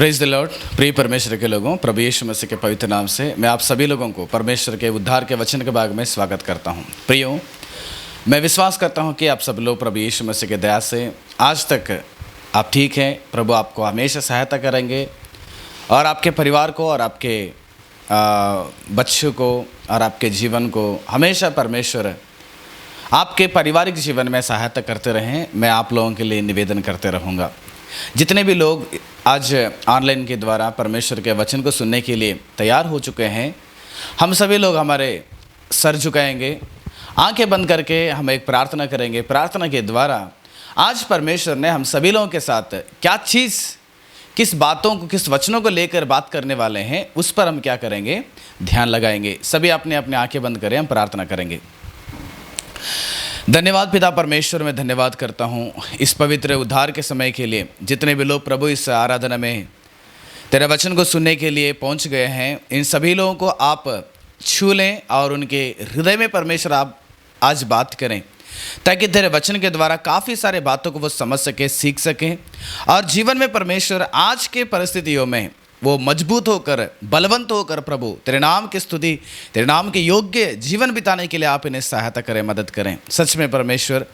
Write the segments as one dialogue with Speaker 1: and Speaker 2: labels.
Speaker 1: Praise the Lord. प्रिय परमेश्वर के लोगों, प्रभु यीशु मसीह के पवित्र नाम से मैं आप सभी लोगों को परमेश्वर के उद्धार के वचन के भाग में स्वागत करता हूं। प्रियो, मैं विश्वास करता हूं कि आप सब लोग प्रभु यीशु मसीह के दया से आज तक आप ठीक हैं। प्रभु आपको हमेशा सहायता करेंगे और आपके परिवार को और आपके बच्चों को और आपके जीवन को हमेशा परमेश्वर आपके पारिवारिक जीवन में सहायता करते रहें। मैं आप लोगों के लिए निवेदन करते रहूँगा। जितने भी लोग आज ऑनलाइन के द्वारा परमेश्वर के वचन को सुनने के लिए तैयार हो चुके हैं, हम सभी लोग हमारे सर झुकाएंगे, आंखें बंद करके हम एक प्रार्थना करेंगे। प्रार्थना के द्वारा आज परमेश्वर ने हम सभी लोगों के साथ क्या चीज़, किस बातों को, किस वचनों को लेकर बात करने वाले हैं, उस पर हम क्या करेंगे, ध्यान लगाएंगे। सभी अपने अपने आंखें बंद करें, हम प्रार्थना करेंगे। धन्यवाद पिता परमेश्वर, मैं धन्यवाद करता हूँ इस पवित्र उद्धार के समय के लिए। जितने भी लोग प्रभु इस आराधना में तेरे वचन को सुनने के लिए पहुँच गए हैं, इन सभी लोगों को आप छू लें और उनके हृदय में परमेश्वर आप आज बात करें, ताकि तेरे वचन के द्वारा काफ़ी सारे बातों को वो समझ सके, सीख सकें और जीवन में परमेश्वर आज के परिस्थितियों में वो मजबूत होकर, बलवंत होकर प्रभु तेरे नाम की स्तुति, तेरे नाम के योग्य जीवन बिताने के लिए आप इन्हें सहायता करें, मदद करें। सच में परमेश्वर,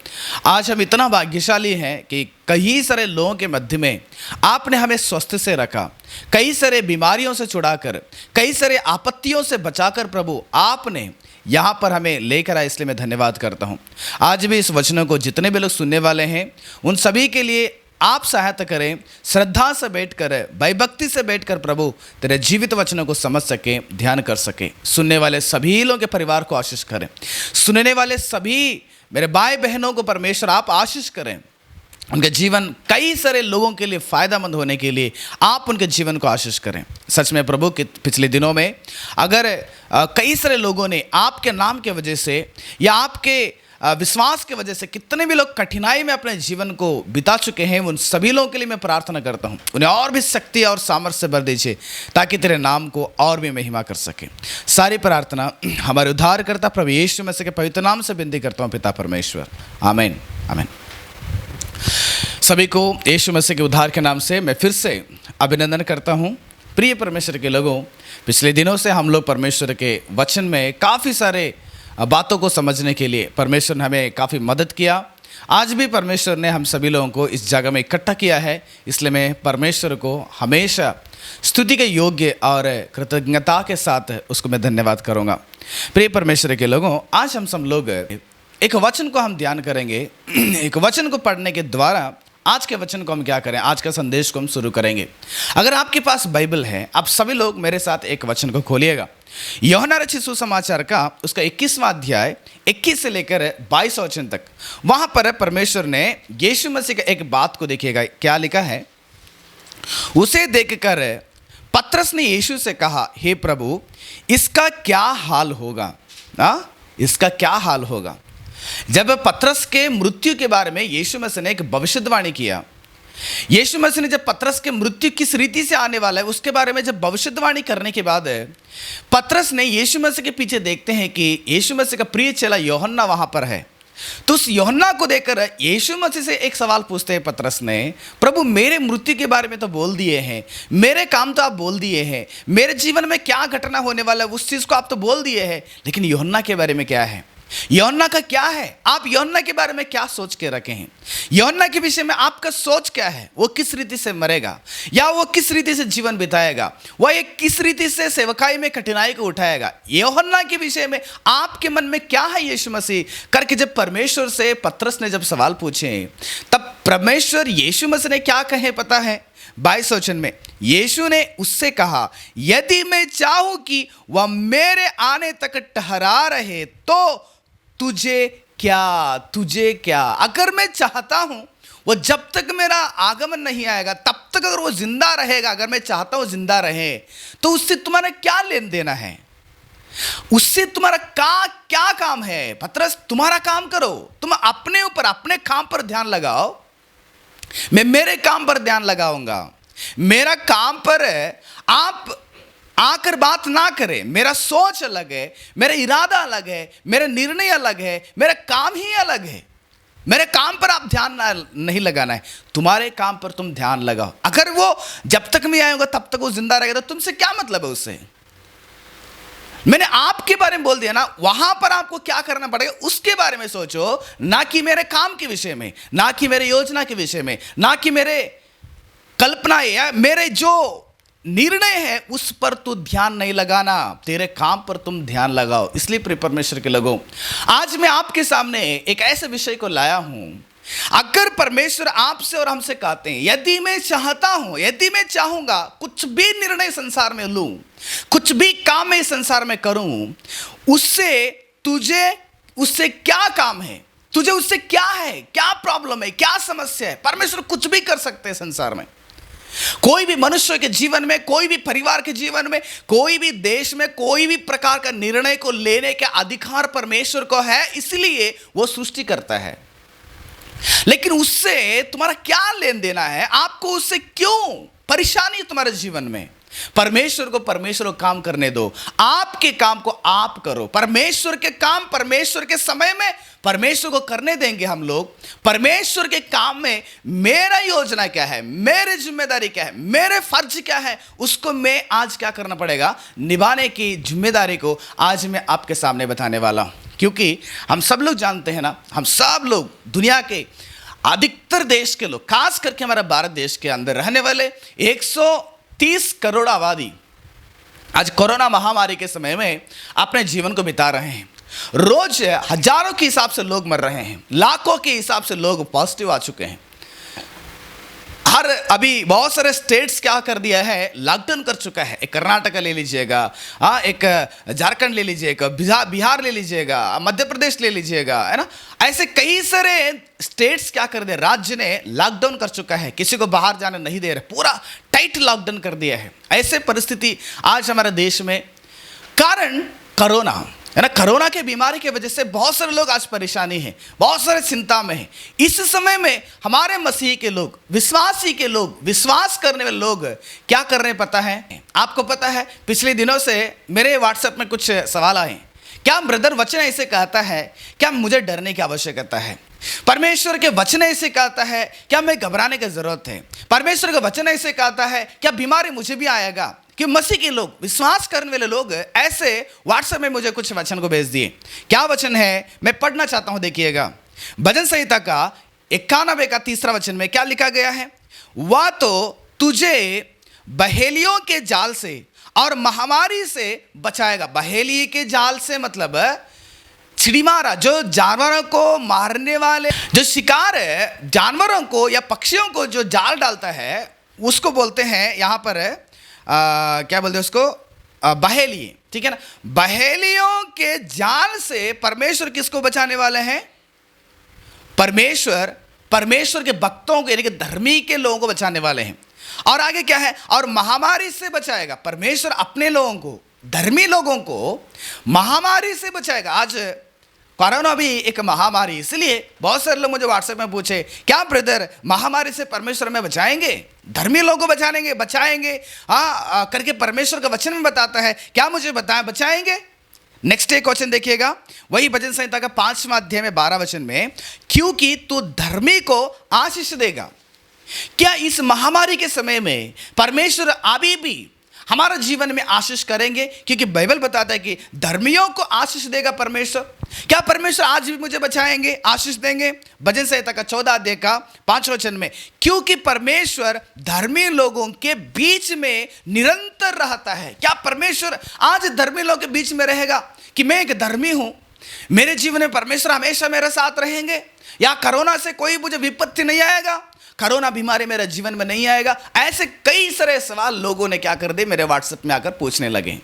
Speaker 1: आज हम इतना भाग्यशाली हैं कि कई सारे लोगों के मध्य में आपने हमें स्वस्थ से रखा, कई सारे बीमारियों से छुड़ाकर, कई सारे आपत्तियों से बचाकर प्रभु आपने यहाँ पर हमें लेकर आए, इसलिए मैं धन्यवाद करता हूँ। आज भी इस वचनों को जितने भी लोग सुनने वाले हैं, उन सभी के लिए आप सहायता करें, श्रद्धा से बैठकर, भयभक्ति से बैठकर प्रभु तेरे जीवित वचनों को समझ सके, ध्यान कर सके। सुनने वाले सभी लोगों के परिवार को आशीष करें, सुनने वाले सभी मेरे भाई बहनों को परमेश्वर आप आशीष करें। उनके जीवन कई सारे लोगों के लिए फ़ायदेमंद होने के लिए आप उनके जीवन को आशीष करें। सच में प्रभु कि पिछले दिनों में अगर कई सारे लोगों ने आपके नाम के वजह से या आपके विश्वास के वजह से कितने भी लोग कठिनाई में अपने जीवन को बिता चुके हैं, उन सभी लोगों के लिए मैं प्रार्थना करता हूं, उन्हें और भी शक्ति और सामर्थ्य से भर दीजिए, ताकि तेरे नाम को और भी महिमा कर सके। सारी प्रार्थना हमारे उद्धारकर्ता प्रभु यीशु मसीह के पवित्र नाम से विनती करता हूं, पिता परमेश्वर, आमीन आमीन। सभी को यीशु मसीह के उद्धार के नाम से मैं फिर से अभिनंदन करता हूं। प्रिय परमेश्वर के लोगों, पिछले दिनों से हम लोग परमेश्वर के वचन में काफ़ी सारे बातों को समझने के लिए परमेश्वर ने हमें काफ़ी मदद किया। आज भी परमेश्वर ने हम सभी लोगों को इस जगह में इकट्ठा किया है, इसलिए मैं परमेश्वर को हमेशा स्तुति के योग्य और कृतज्ञता के साथ उसको मैं धन्यवाद करूँगा। प्रिय परमेश्वर के लोगों, आज हम सब लोग एक वचन को हम ध्यान करेंगे। एक वचन को पढ़ने के द्वारा आज के वचन को हम क्या करें, आज का संदेश को हम शुरू करेंगे। अगर आपके पास बाइबल है, आप सभी लोग मेरे साथ एक वचन को खोलिएगा। यूहन्ना रचित सुसमाचार का उसका 21वां अध्याय 21 से लेकर 22 वचन तक, वहां पर परमेश्वर ने यीशु मसीह का एक बात को देखिएगा, क्या लिखा है। उसे देखकर पतरस ने यीशु से कहा, हे प्रभु, इसका क्या हाल होगा? इसका क्या हाल होगा? जब पतरस के मृत्यु के बारे में यीशु मसीह ने एक भविष्यवाणी किया, यीशु मसीह ने जब पतरस के मृत्यु किस रीति से आने वाला है उसके बारे में जब भविष्यवाणी करने के बाद पतरस ने यीशु मसीह के पीछे देखते हैं कि यीशु मसीह का प्रिय चेला यूहन्ना वहां पर है। तो उस यूहन्ना को देखकर यीशु मसीह से एक सवाल पूछते हैं पतरस ने, प्रभु मेरे मृत्यु के बारे में तो बोल दिए हैं, मेरे काम तो आप बोल दिए हैं, मेरे जीवन में क्या घटना होने वाला है उस चीज़ को आप तो बोल दिए हैं, लेकिन यूहन्ना के बारे में क्या है? यूहन्ना का क्या है? आप यूहन्ना के बारे में क्या सोच के रखे हैं? यूहन्ना के विषय में आपका सोच क्या है? वो किस रीति से मरेगा, या वो किस रीति से जीवन बिताएगा, वह एक किस रीति से सेवकाई में कठिनाई को उठाएगा? यूहन्ना के विषय में आपके मन में क्या है यीशु मसीह करके जब परमेश्वर से पतरस ने जब सवाल पूछे, तब परमेश्वर यीशु मसीह ने क्या कहे पता है? 22 वचन में यीशु ने उससे कहा, यदि मैं चाहूं कि वह मेरे आने तक ठहरा रहे तो तुझे क्या? अगर मैं चाहता हूं वो जब तक मेरा आगमन नहीं आएगा तब तक अगर वो जिंदा रहेगा, अगर मैं चाहता हूं जिंदा रहे, तो उससे तुम्हारा क्या लेन देना है? उससे तुम्हारा क्या काम है? पतरस, तुम्हारा काम करो, तुम अपने ऊपर, अपने काम पर ध्यान लगाओ, मैं मेरे काम पर ध्यान लगाऊंगा। मेरा काम पर आप आकर बात ना करें। मेरा सोच अलग है, मेरा इरादा अलग है, मेरा निर्णय अलग है, मेरा काम ही अलग है। मेरे काम पर आप ध्यान नहीं लगाना है, तुम्हारे काम पर तुम ध्यान लगाओ। अगर वो जब तक मैं आऊंगा तब तक वो जिंदा रहेगा तो तुमसे क्या मतलब है उससे? मैंने आपके बारे में बोल दिया ना, वहां पर आपको क्या करना पड़ेगा उसके बारे में सोचो, ना कि मेरे काम के विषय में, ना कि मेरे योजना के विषय में, ना कि मेरे कल्पना या मेरे जो निर्णय है उस पर तू ध्यान नहीं लगाना, तेरे काम पर तुम ध्यान लगाओ। इसलिए प्रिय परमेश्वर के लोगों, आज मैं आपके सामने एक ऐसे विषय को लाया हूं। अगर परमेश्वर आपसे और हमसे कहते हैं, यदि मैं चाहता हूं, यदि मैं चाहूंगा कुछ भी निर्णय संसार में लूं, कुछ भी काम मैं संसार में करूं, उससे तुझे उससे क्या काम है, तुझे उससे क्या है, क्या प्रॉब्लम है, क्या समस्या है। परमेश्वर कुछ भी कर सकते हैं संसार में। कोई भी मनुष्य के जीवन में, कोई भी परिवार के जीवन में, कोई भी देश में, कोई भी प्रकार का निर्णय को लेने का अधिकार परमेश्वर को है, इसलिए वो सृष्टि करता है। लेकिन उससे तुम्हारा क्या लेन देना है? आपको उससे क्यों परेशानी तुम्हारे जीवन में? परमेश्वर को काम करने दो, आपके काम को आप करो। परमेश्वर के काम परमेश्वर के समय में परमेश्वर को करने देंगे हम लोग। परमेश्वर के काम में मेरा योजना क्या है, मेरी जिम्मेदारी क्या है, मेरे फर्ज क्या है, उसको मैं आज क्या करना पड़ेगा, निभाने की जिम्मेदारी को आज मैं आपके सामने बताने वाला हूं। क्योंकि हम सब लोग जानते हैं ना, हम सब लोग दुनिया के अधिकतर देश के लोग, खास करके हमारा भारत देश के अंदर रहने वाले 130 करोड़ आबादी आज कोरोना महामारी के समय में अपने जीवन को बिता रहे हैं। रोज हजारों के हिसाब से लोग मर रहे हैं, लाखों के हिसाब से लोग पॉजिटिव आ चुके हैं। अभी बहुत सारे स्टेट्स क्या कर दिया है, लॉकडाउन कर चुका है। एक कर्नाटक ले लीजिएगा, एक झारखंड ले लीजिएगा, बिहार ले लीजिएगा, मध्य प्रदेश ले लीजिएगा, है ना। ऐसे कई सारे स्टेट्स क्या कर दिया, राज्य ने लॉकडाउन कर चुका है, किसी को बाहर जाने नहीं दे रहे, पूरा टाइट लॉकडाउन कर दिया है। ऐसे परिस्थिति आज हमारे देश में, कारण कोरोना है ना। कोरोना के बीमारी की वजह से बहुत सारे लोग आज परेशानी है, बहुत सारे चिंता में हैं। इस समय में हमारे मसीह के लोग, विश्वासी के लोग, विश्वास करने वाले लोग क्या कर रहे हैं पता है आपको? पता है पिछले दिनों से मेरे व्हाट्सएप में कुछ सवाल आए। क्या ब्रदर वचन ऐसे कहता है, क्या मुझे डरने की आवश्यकता है? परमेश्वर के वचन ऐसे कहता है, क्या मैं घबराने की जरूरत है? परमेश्वर का वचन ऐसे कहता है, क्या बीमारी मुझे भी आएगा? कि मसीह के लोग, विश्वास करने वाले लोग ऐसे व्हाट्सएप में मुझे कुछ वचन को भेज दिए। क्या वचन है मैं पढ़ना चाहता हूं, देखिएगा। भजन संहिता का 91 का 3 वचन में क्या लिखा गया है? वह तो तुझे बहेलियों के जाल से और महामारी से बचाएगा। बहेली के जाल से मतलब चिड़ीमारा, जो जानवरों को मारने वाले, जो शिकार है जानवरों को या पक्षियों को जो जाल डालता है, उसको बोलते हैं यहां पर क्या बोलते हैं उसको, बहेली, ठीक है ना। बहेलियों के जाल से परमेश्वर किसको बचाने वाले हैं? परमेश्वर के भक्तों को, यानी कि धर्मी के लोगों को बचाने वाले हैं। और आगे क्या है? और महामारी से बचाएगा। परमेश्वर अपने लोगों को, धर्मी लोगों को महामारी से बचाएगा। आज कोरोना भी एक महामारी, इसलिए बहुत सारे लोग मुझे व्हाट्सएप में पूछे, क्या ब्रदर महामारी से परमेश्वर में बचाएंगे, धर्मी लोगों को बचाएंगे करके परमेश्वर का वचन में बताता है, क्या मुझे बचाएंगे? नेक्स्ट एक वचन देखिएगा, वही भजन संहिता का 5वां अध्याय में 12 वचन में, क्योंकि तू धर्मी को आशीष देगा। क्या इस महामारी के समय में परमेश्वर अभी भी हमारा जीवन में आशीष करेंगे? क्योंकि बाइबल बताता है कि धर्मियों को आशीष देगा परमेश्वर। क्या परमेश्वर आज भी मुझे बचाएंगे, आशीष देंगे? भजन संहिता का 14 अध्याय का 5 वचन में, क्योंकि परमेश्वर धर्मी लोगों के बीच में निरंतर रहता है। क्या परमेश्वर आज धर्मी लोगों के बीच में रहेगा कि मैं एक धर्मी हूं, मेरे जीवन में परमेश्वर हमेशा मेरे साथ रहेंगे? या कोरोना से कोई मुझे विपत्ति नहीं आएगा, कोरोना बीमारी मेरे जीवन में नहीं आएगा? ऐसे कई सारे सवाल लोगों ने क्या कर दिए, मेरे व्हाट्सएप में आकर पूछने लगे।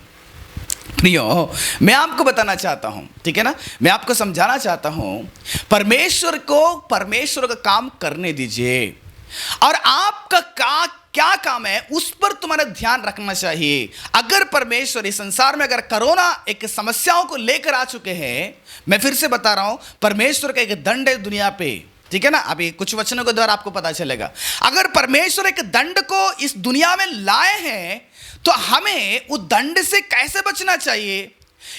Speaker 1: प्रियो, मैं आपको बताना चाहता हूं, ठीक है ना, मैं आपको समझाना चाहता हूं, परमेश्वर का काम करने दीजिए। और आपका क्या काम है उस पर तुम्हारा ध्यान रखना चाहिए। अगर परमेश्वर इस संसार में, अगर कोरोना एक समस्याओं को लेकर आ चुके हैं, मैं फिर से बता रहा हूं, परमेश्वर का एक दंड है दुनिया पे, ठीक है ना। अभी कुछ वचनों के द्वारा आपको पता चलेगा। अगर परमेश्वर एक दंड को इस दुनिया में लाए हैं तो हमें उस दंड से कैसे बचना चाहिए,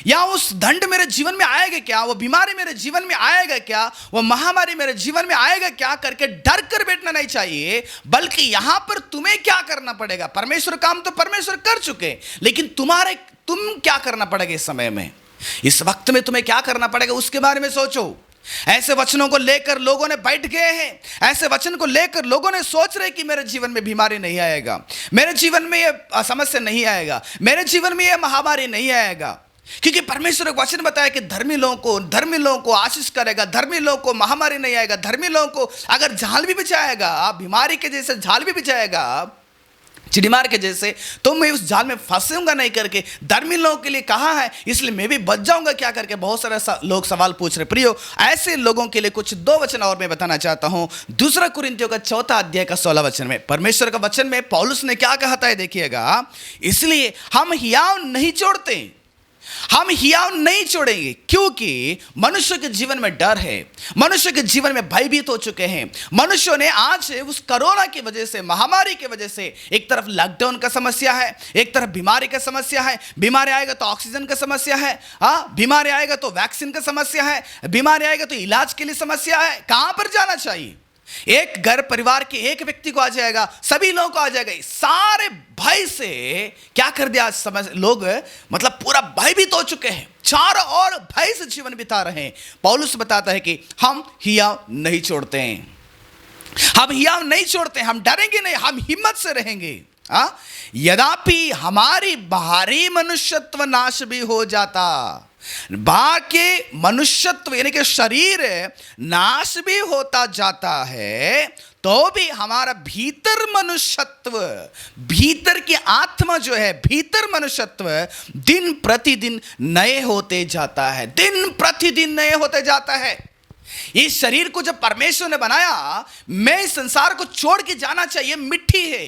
Speaker 1: या उस दंड मेरे जीवन में आएगा क्या, वो बीमारी मेरे जीवन में आएगा क्या, वो महामारी मेरे जीवन में आएगा क्या करके डर कर बैठना नहीं चाहिए, बल्कि यहां पर तुम्हें क्या करना पड़ेगा। परमेश्वर काम तो परमेश्वर कर चुके, लेकिन तुम क्या करना पड़ेगा इस समय में, इस वक्त में तुम्हें क्या करना पड़ेगा उसके बारे में सोचो। ऐसे वचनों को लेकर लोगों ने बैठ गए हैं, ऐसे वचन को लेकर लोगों ने सोच रहे कि मेरे जीवन में बीमारी नहीं आएगा, मेरे जीवन में यह समस्या नहीं आएगा, मेरे जीवन में यह महामारी नहीं आएगा, क्योंकि परमेश्वर एक वचन बताया कि धर्मी लोगों को आशीष करेगा, धर्मी लोगों को महामारी नहीं आएगा, धर्मी लोगों को अगर झाल भी बिछाएगा, बीमारी के जैसे झाल भी बिछाएगा, चिड़ीमार के जैसे, तो मैं उस जाल में फंसूंगा नहीं करके धर्मी लोगों के लिए कहा है, इसलिए मैं भी बच जाऊंगा क्या करके बहुत सारे लोग सवाल पूछ रहे। प्रियो, ऐसे लोगों के लिए कुछ 2 वचन और मैं बताना चाहता हूं। दूसरा कुरिन्थियों का 4 अध्याय का 16 वचन में, परमेश्वर का वचन में पौलुस ने क्या कहता है देखिएगा, इसलिए हम हियाव नहीं छोड़ते, हम हियाव नहीं छोड़ेंगे, क्योंकि मनुष्य के जीवन में डर है, मनुष्य के जीवन में भयभीत हो चुके हैं। मनुष्यों ने आज उस कोरोना की वजह से, महामारी की वजह से, एक तरफ लॉकडाउन का समस्या है, एक तरफ बीमारी का समस्या है, बीमारी आएगा तो ऑक्सीजन का समस्या है, बीमारी आएगा तो वैक्सीन का समस्या है, बीमारी आएगा तो इलाज के लिए समस्या है। कहां पर जाना चाहिए? एक घर परिवार के एक व्यक्ति को आ जाएगा, सभी लोगों को आ जाएगा, सारे भय से क्या कर दिया समझ लोग, मतलब पूरा भयभीत हो चुके हैं, चारों ओर भय से जीवन बिता रहे हैं। पौलुस बताता है कि हम हियाव नहीं छोड़ते हैं, हम हियाव नहीं छोड़ते, हम डरेंगे नहीं, हम हिम्मत से रहेंगे। यद्यपि हमारी बाहरी मनुष्यत्व नाश भी हो जाता, बाहर के मनुष्यत्व यानी कि शरीर नाश भी होता जाता है, तो भी हमारा भीतर मनुष्यत्व, भीतर की आत्मा जो है, भीतर मनुष्यत्व दिन प्रतिदिन नए होते जाता है, दिन प्रतिदिन नए होते जाता है। इस शरीर को जब परमेश्वर ने बनाया, मैं इस संसार को छोड़ के जाना चाहिए, मिट्टी है,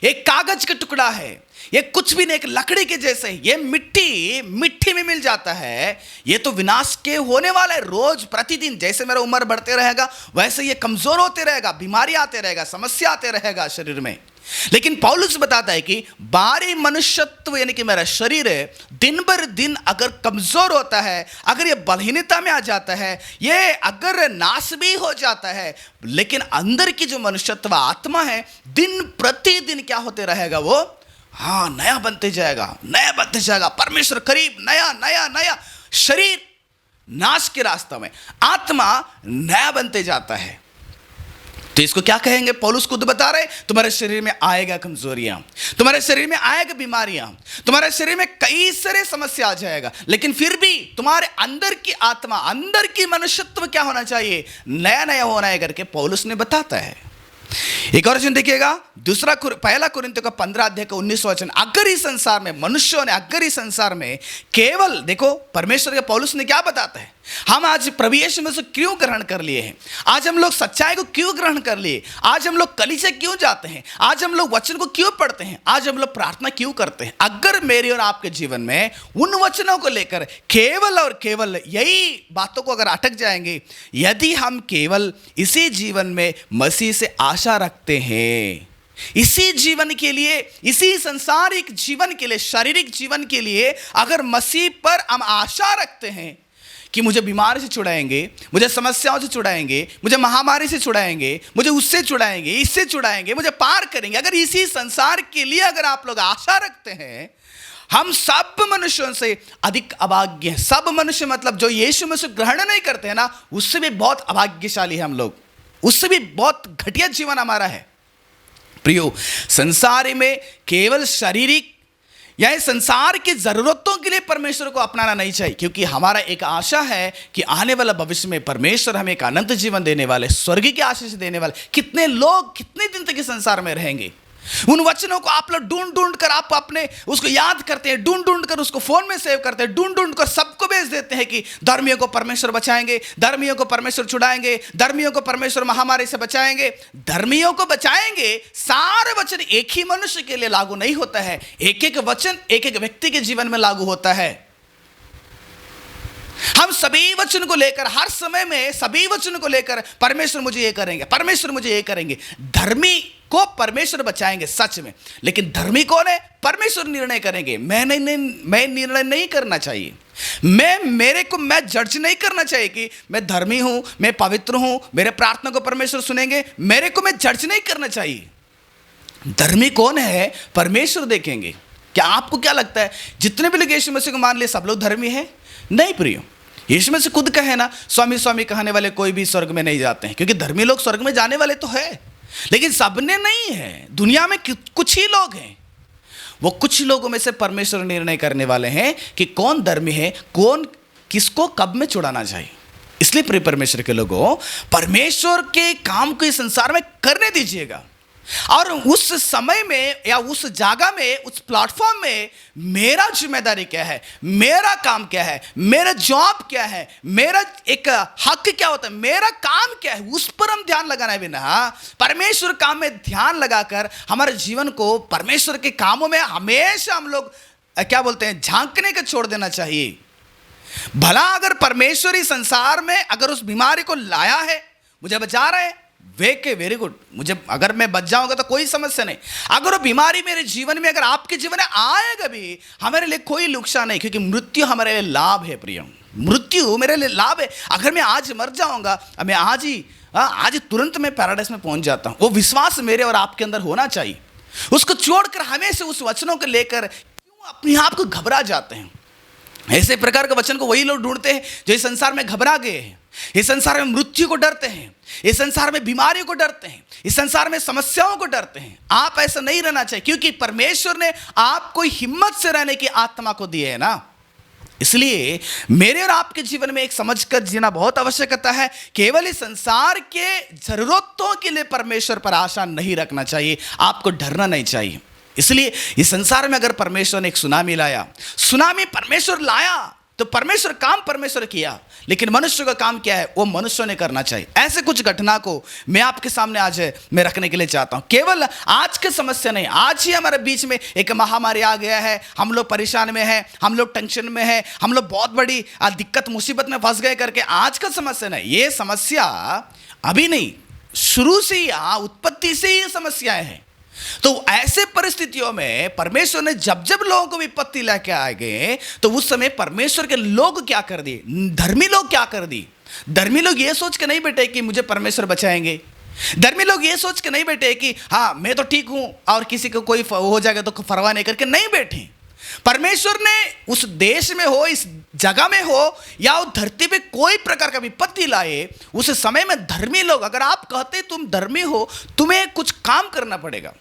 Speaker 1: एक कागज का टुकड़ा है, ये कुछ भी नहीं, एक लकड़ी के जैसे, ये मिट्टी में मिल जाता है, ये तो विनाश के होने वाला है। रोज प्रतिदिन जैसे मेरा उम्र बढ़ते रहेगा वैसे ये कमजोर होते रहेगा, बीमारी आते रहेगा, समस्या आते रहेगा शरीर में। लेकिन पौलुस बताता है कि बाहरी मनुष्यत्व यानी कि मेरा शरीर दिन बर दिन अगर कमजोर होता है, अगर ये बलहीनता में आ जाता है, ये अगर नाश भी हो जाता है, लेकिन अंदर की जो मनुष्यत्व आत्मा है दिन प्रतिदिन क्या होते रहेगा, वो नया बनते जाएगा, नया बनते जाएगा। परमेश्वर करीब, नया नया नया। शरीर नाश के रास्ते में, आत्मा नया बनते जाता है। तो इसको क्या कहेंगे? पौलुस खुद बता रहे, तुम्हारे शरीर में आएगा कमजोरियां, तुम्हारे शरीर में आएगा बीमारियां, तुम्हारे शरीर में कई सारे समस्या आ जाएगा, लेकिन फिर भी तुम्हारे अंदर की आत्मा, अंदर की मनुष्यत्व क्या होना चाहिए? नया नया होना है करके पौलुस ने बताता है। एक और वचन देखिएगा, पहला कुरिन्थियों का 15 अध्याय का 19 वचन, अगर इस संसार में मनुष्यों ने, अगर इस संसार में केवल, देखो परमेश्वर के पौलुस ने क्या बताता है, हम आज प्रभु यीशु में से क्यों ग्रहण कर लिए हैं, आज हम लोग सच्चाई को क्यों ग्रहण कर लिए, आज हम लोग कलीसिया क्यों जाते हैं, आज हम लोग वचन को क्यों पढ़ते हैं, आज हम लोग प्रार्थना क्यों करते हैं। अगर मेरे और आपके जीवन में उन वचनों को लेकर केवल और केवल यही बातों को अगर अटक जाएंगे, यदि हम केवल इसी जीवन में मसीह से आशा रखते हैं, इसी जीवन के लिए, इसी संसारिक जीवन के लिए, शारीरिक जीवन के लिए अगर मसीह पर हम आशा रखते हैं कि मुझे बीमारी से छुड़ाएंगे, मुझे समस्याओं से छुड़ाएंगे, मुझे महामारी से छुड़ाएंगे, मुझे उससे छुड़ाएंगे, इससे छुड़ाएंगे, मुझे पार करेंगे, अगर इसी संसार के लिए अगर आप लोग आशा रखते हैं, हम सब मनुष्यों से अधिक अभाग्य हैं। सब मनुष्य मतलब जो यीशु मसीह ग्रहण नहीं करते हैं ना, उससे भी बहुत अभाग्यशाली है हम लोग, उससे भी बहुत घटिया जीवन हमारा है। प्रियो, संसार में केवल शारीरिक या संसार की जरूरतों के लिए परमेश्वर को अपनाना नहीं चाहिए, क्योंकि हमारा एक आशा है कि आने वाला भविष्य में परमेश्वर हमें एक अनंत जीवन देने वाले, स्वर्ग की आशीष देने वाले। कितने लोग कितने दिन तक इस संसार में रहेंगे? उन वचनों को आप लोग ढूंढ ढूंढ कर आप अपने उसको याद करते हैं, ढूंढ ढूंढ कर उसको फोन में सेव करते हैं, ढूंढ ढूंढ कर सबको भेज देते हैं कि धर्मियों को परमेश्वर बचाएंगे, धर्मियों को परमेश्वर छुड़ाएंगे, धर्मियों को परमेश्वर महामारी से बचाएंगे, धर्मियों को बचाएंगे। सारे वचन एक ही मनुष्य के लिए लागू नहीं होता है, एक एक वचन एक एक व्यक्ति के जीवन में लागू होता है। हम सभी वचन को लेकर, हर समय में सभी वचन को लेकर परमेश्वर मुझे ये करेंगे, परमेश्वर मुझे ये करेंगे। धर्मी को परमेश्वर बचाएंगे सच में, लेकिन धर्मी कौन है? परमेश्वर निर्णय करेंगे। मैं निर्णय नहीं करना चाहिए। मैं जज नहीं करना चाहिए कि मैं धर्मी हूं, मैं पवित्र हूं, मेरे प्रार्थना को परमेश्वर सुनेंगे। मैं जज नहीं करना चाहिए। धर्मी कौन है? परमेश्वर देखेंगे। क्या आपको क्या लगता है जितने भी लोग यीशु मसीह को मान लिए सब लोग धर्मी हैं? नहीं प्रियो, यीशु मसीह खुद कहे ना, स्वामी स्वामी कहने वाले कोई भी स्वर्ग में नहीं जाते हैं। क्योंकि धर्मी लोग स्वर्ग में जाने वाले तो है, लेकिन सबने नहीं है। दुनिया में कुछ ही लोग हैं। वो कुछ लोगों में से परमेश्वर निर्णय करने वाले हैं कि कौन धर्मी है, कौन किसको कब में छुड़ाना चाहिए। इसलिए प्रिय परमेश्वर के लोगों, परमेश्वर के काम को इस संसार में करने दीजिएगा। और उस समय में या उस जगह में, उस प्लेटफॉर्म में मेरा जिम्मेदारी क्या है, मेरा काम क्या है, मेरा जॉब क्या है, मेरा एक हक क्या होता है, मेरा काम क्या है, उस पर हम ध्यान लगाना है। बिना परमेश्वर काम में ध्यान लगाकर हमारे जीवन को परमेश्वर के कामों में हमेशा हम लोग क्या बोलते हैं, झांकने का छोड़ देना चाहिए। भला अगर परमेश्वर इस संसार में अगर उस बीमारी को लाया है, मुझे बचा रहे हैं, वेरी गुड। मुझे अगर मैं बच जाऊंगा तो कोई समस्या नहीं। अगर वो बीमारी मेरे जीवन में, अगर आपके जीवन में आएगा भी, हमारे लिए कोई नुकसान नहीं, क्योंकि मृत्यु हमारे लिए लाभ है प्रिय। मृत्यु मेरे लिए लाभ है। अगर मैं आज मर जाऊंगा, मैं आज तुरंत मैं पैराडाइस में पहुंच जाता हूं। वो विश्वास मेरे और आपके अंदर होना चाहिए। उसको छोड़कर हमेशा उस वचनों को लेकर क्यों अपने आप को घबरा जाते हैं? ऐसे प्रकार के वचन को वही लोग ढूंढते हैं जो इस संसार में घबरा गए हैं, इस संसार में मृत्यु को डरते हैं, इस संसार में बीमारियों को डरते हैं, इस संसार में समस्याओं को डरते हैं। आप ऐसा नहीं रहना चाहिए, क्योंकि परमेश्वर ने आपको हिम्मत से रहने की आत्मा को दी है ना। इसलिए मेरे और आपके जीवन में एक समझकर जीना बहुत आवश्यकता है। केवल इस संसार के जरूरतों के लिए परमेश्वर पर आशा नहीं रखना चाहिए, आपको डरना नहीं चाहिए। इसलिए इस संसार में अगर परमेश्वर ने एक सुनामी लाया, सुनामी परमेश्वर लाया, तो परमेश्वर काम परमेश्वर किया, लेकिन मनुष्य का काम क्या है, वो मनुष्य ने करना चाहिए। ऐसे कुछ घटना को मैं आपके सामने आज मैं रखने के लिए चाहता हूं। केवल आज की समस्या नहीं, आज ही हमारे बीच में एक महामारी आ गया है, हम लोग परेशान में हैं, हम लोग टेंशन में हैं, हम लोग बहुत बड़ी दिक्कत मुसीबत में फंस गए करके आज का समस्या नहीं। ये समस्या अभी नहीं, शुरू से ही, उत्पत्ति से ही ये समस्याएं हैं। तो ऐसे परिस्थितियों में परमेश्वर ने जब जब लोगों को विपत्ति लेके आ गए, तो उस समय परमेश्वर के लोग क्या कर दिए, धर्मी लोग क्या कर दिए। धर्मी लोग ये सोच के नहीं बैठे कि मुझे परमेश्वर बचाएंगे। धर्मी लोग ये सोच के नहीं बैठे कि हाँ मैं तो ठीक हूं और किसी को कोई हो जाएगा तो परवाह नहीं करके नहीं बैठे। परमेश्वर ने उस देश में हो, इस जगह में हो, या उस धरती पे कोई प्रकार का विपत्ति लाए, उस समय में धर्मी लोग, अगर आप कहते तुम धर्मी हो, तुम्हें कुछ काम करना पड़ेगा,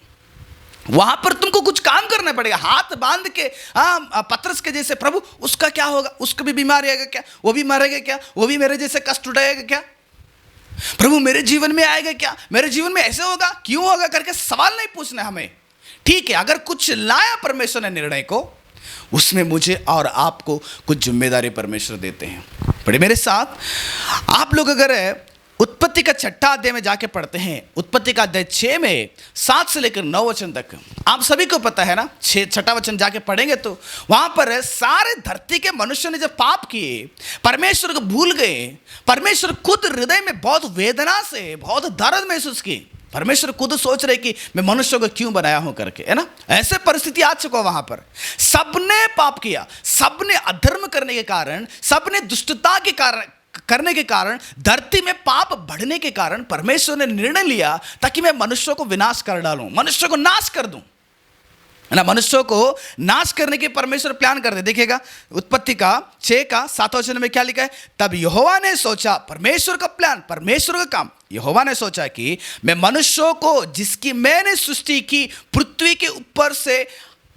Speaker 1: वहां पर तुमको कुछ काम करना पड़ेगा। हाथ बांध के पतरस के जैसे, प्रभु उसका क्या होगा, उसको भी बीमारी आएगा क्या, वो भी मरेगा क्या, वो भी मेरे जैसे कष्ट उठाएगा क्या, प्रभु मेरे जीवन में आएगा क्या, मेरे जीवन में ऐसे होगा, क्यों होगा करके सवाल नहीं पूछना हमें। ठीक है, अगर कुछ लाया परमेश्वर ने निर्णय को, उसमें मुझे और आपको कुछ जिम्मेदारी परमेश्वर देते हैं। पढ़े मेरे साथ, आप लोग अगर उत्पत्ति का 6 अध्याय में जाके पढ़ते हैं, उत्पत्ति का अध्याय 6 में 7 से लेकर 9 वचन तक, आप सभी को पता है ना, 6 वचन जाके पढ़ेंगे तो वहां पर सारे धरती के मनुष्य ने जब पाप किए, परमेश्वर को भूल गए, परमेश्वर खुद हृदय में बहुत वेदना से, बहुत दर्द महसूस की। परमेश्वर खुद सोच रहे कि मैं मनुष्य को क्यों बनाया हूं करके, है ना। ऐसे परिस्थिति आ चुका वहां पर, सबने पाप किया, सबने अधर्म करने के कारण, सबने दुष्टता के कारण करने के कारण, धरती में पाप बढ़ने के कारण परमेश्वर ने निर्णय लिया ताकि मैं मनुष्यों को विनाश कर डालूं, मनुष्य को नाश कर दूं, है ना। मनुष्यों को नाश करने के परमेश्वर प्लान कर दे। देखिएगा उत्पत्ति का 6 का 7 वचन में क्या लिखा है, तब यहोवा ने सोचा, परमेश्वर का प्लान, परमेश्वर का काम, यहोवा ने सोचा कि मैं मनुष्यों को जिसकी मैंने सृष्टि की पृथ्वी के ऊपर से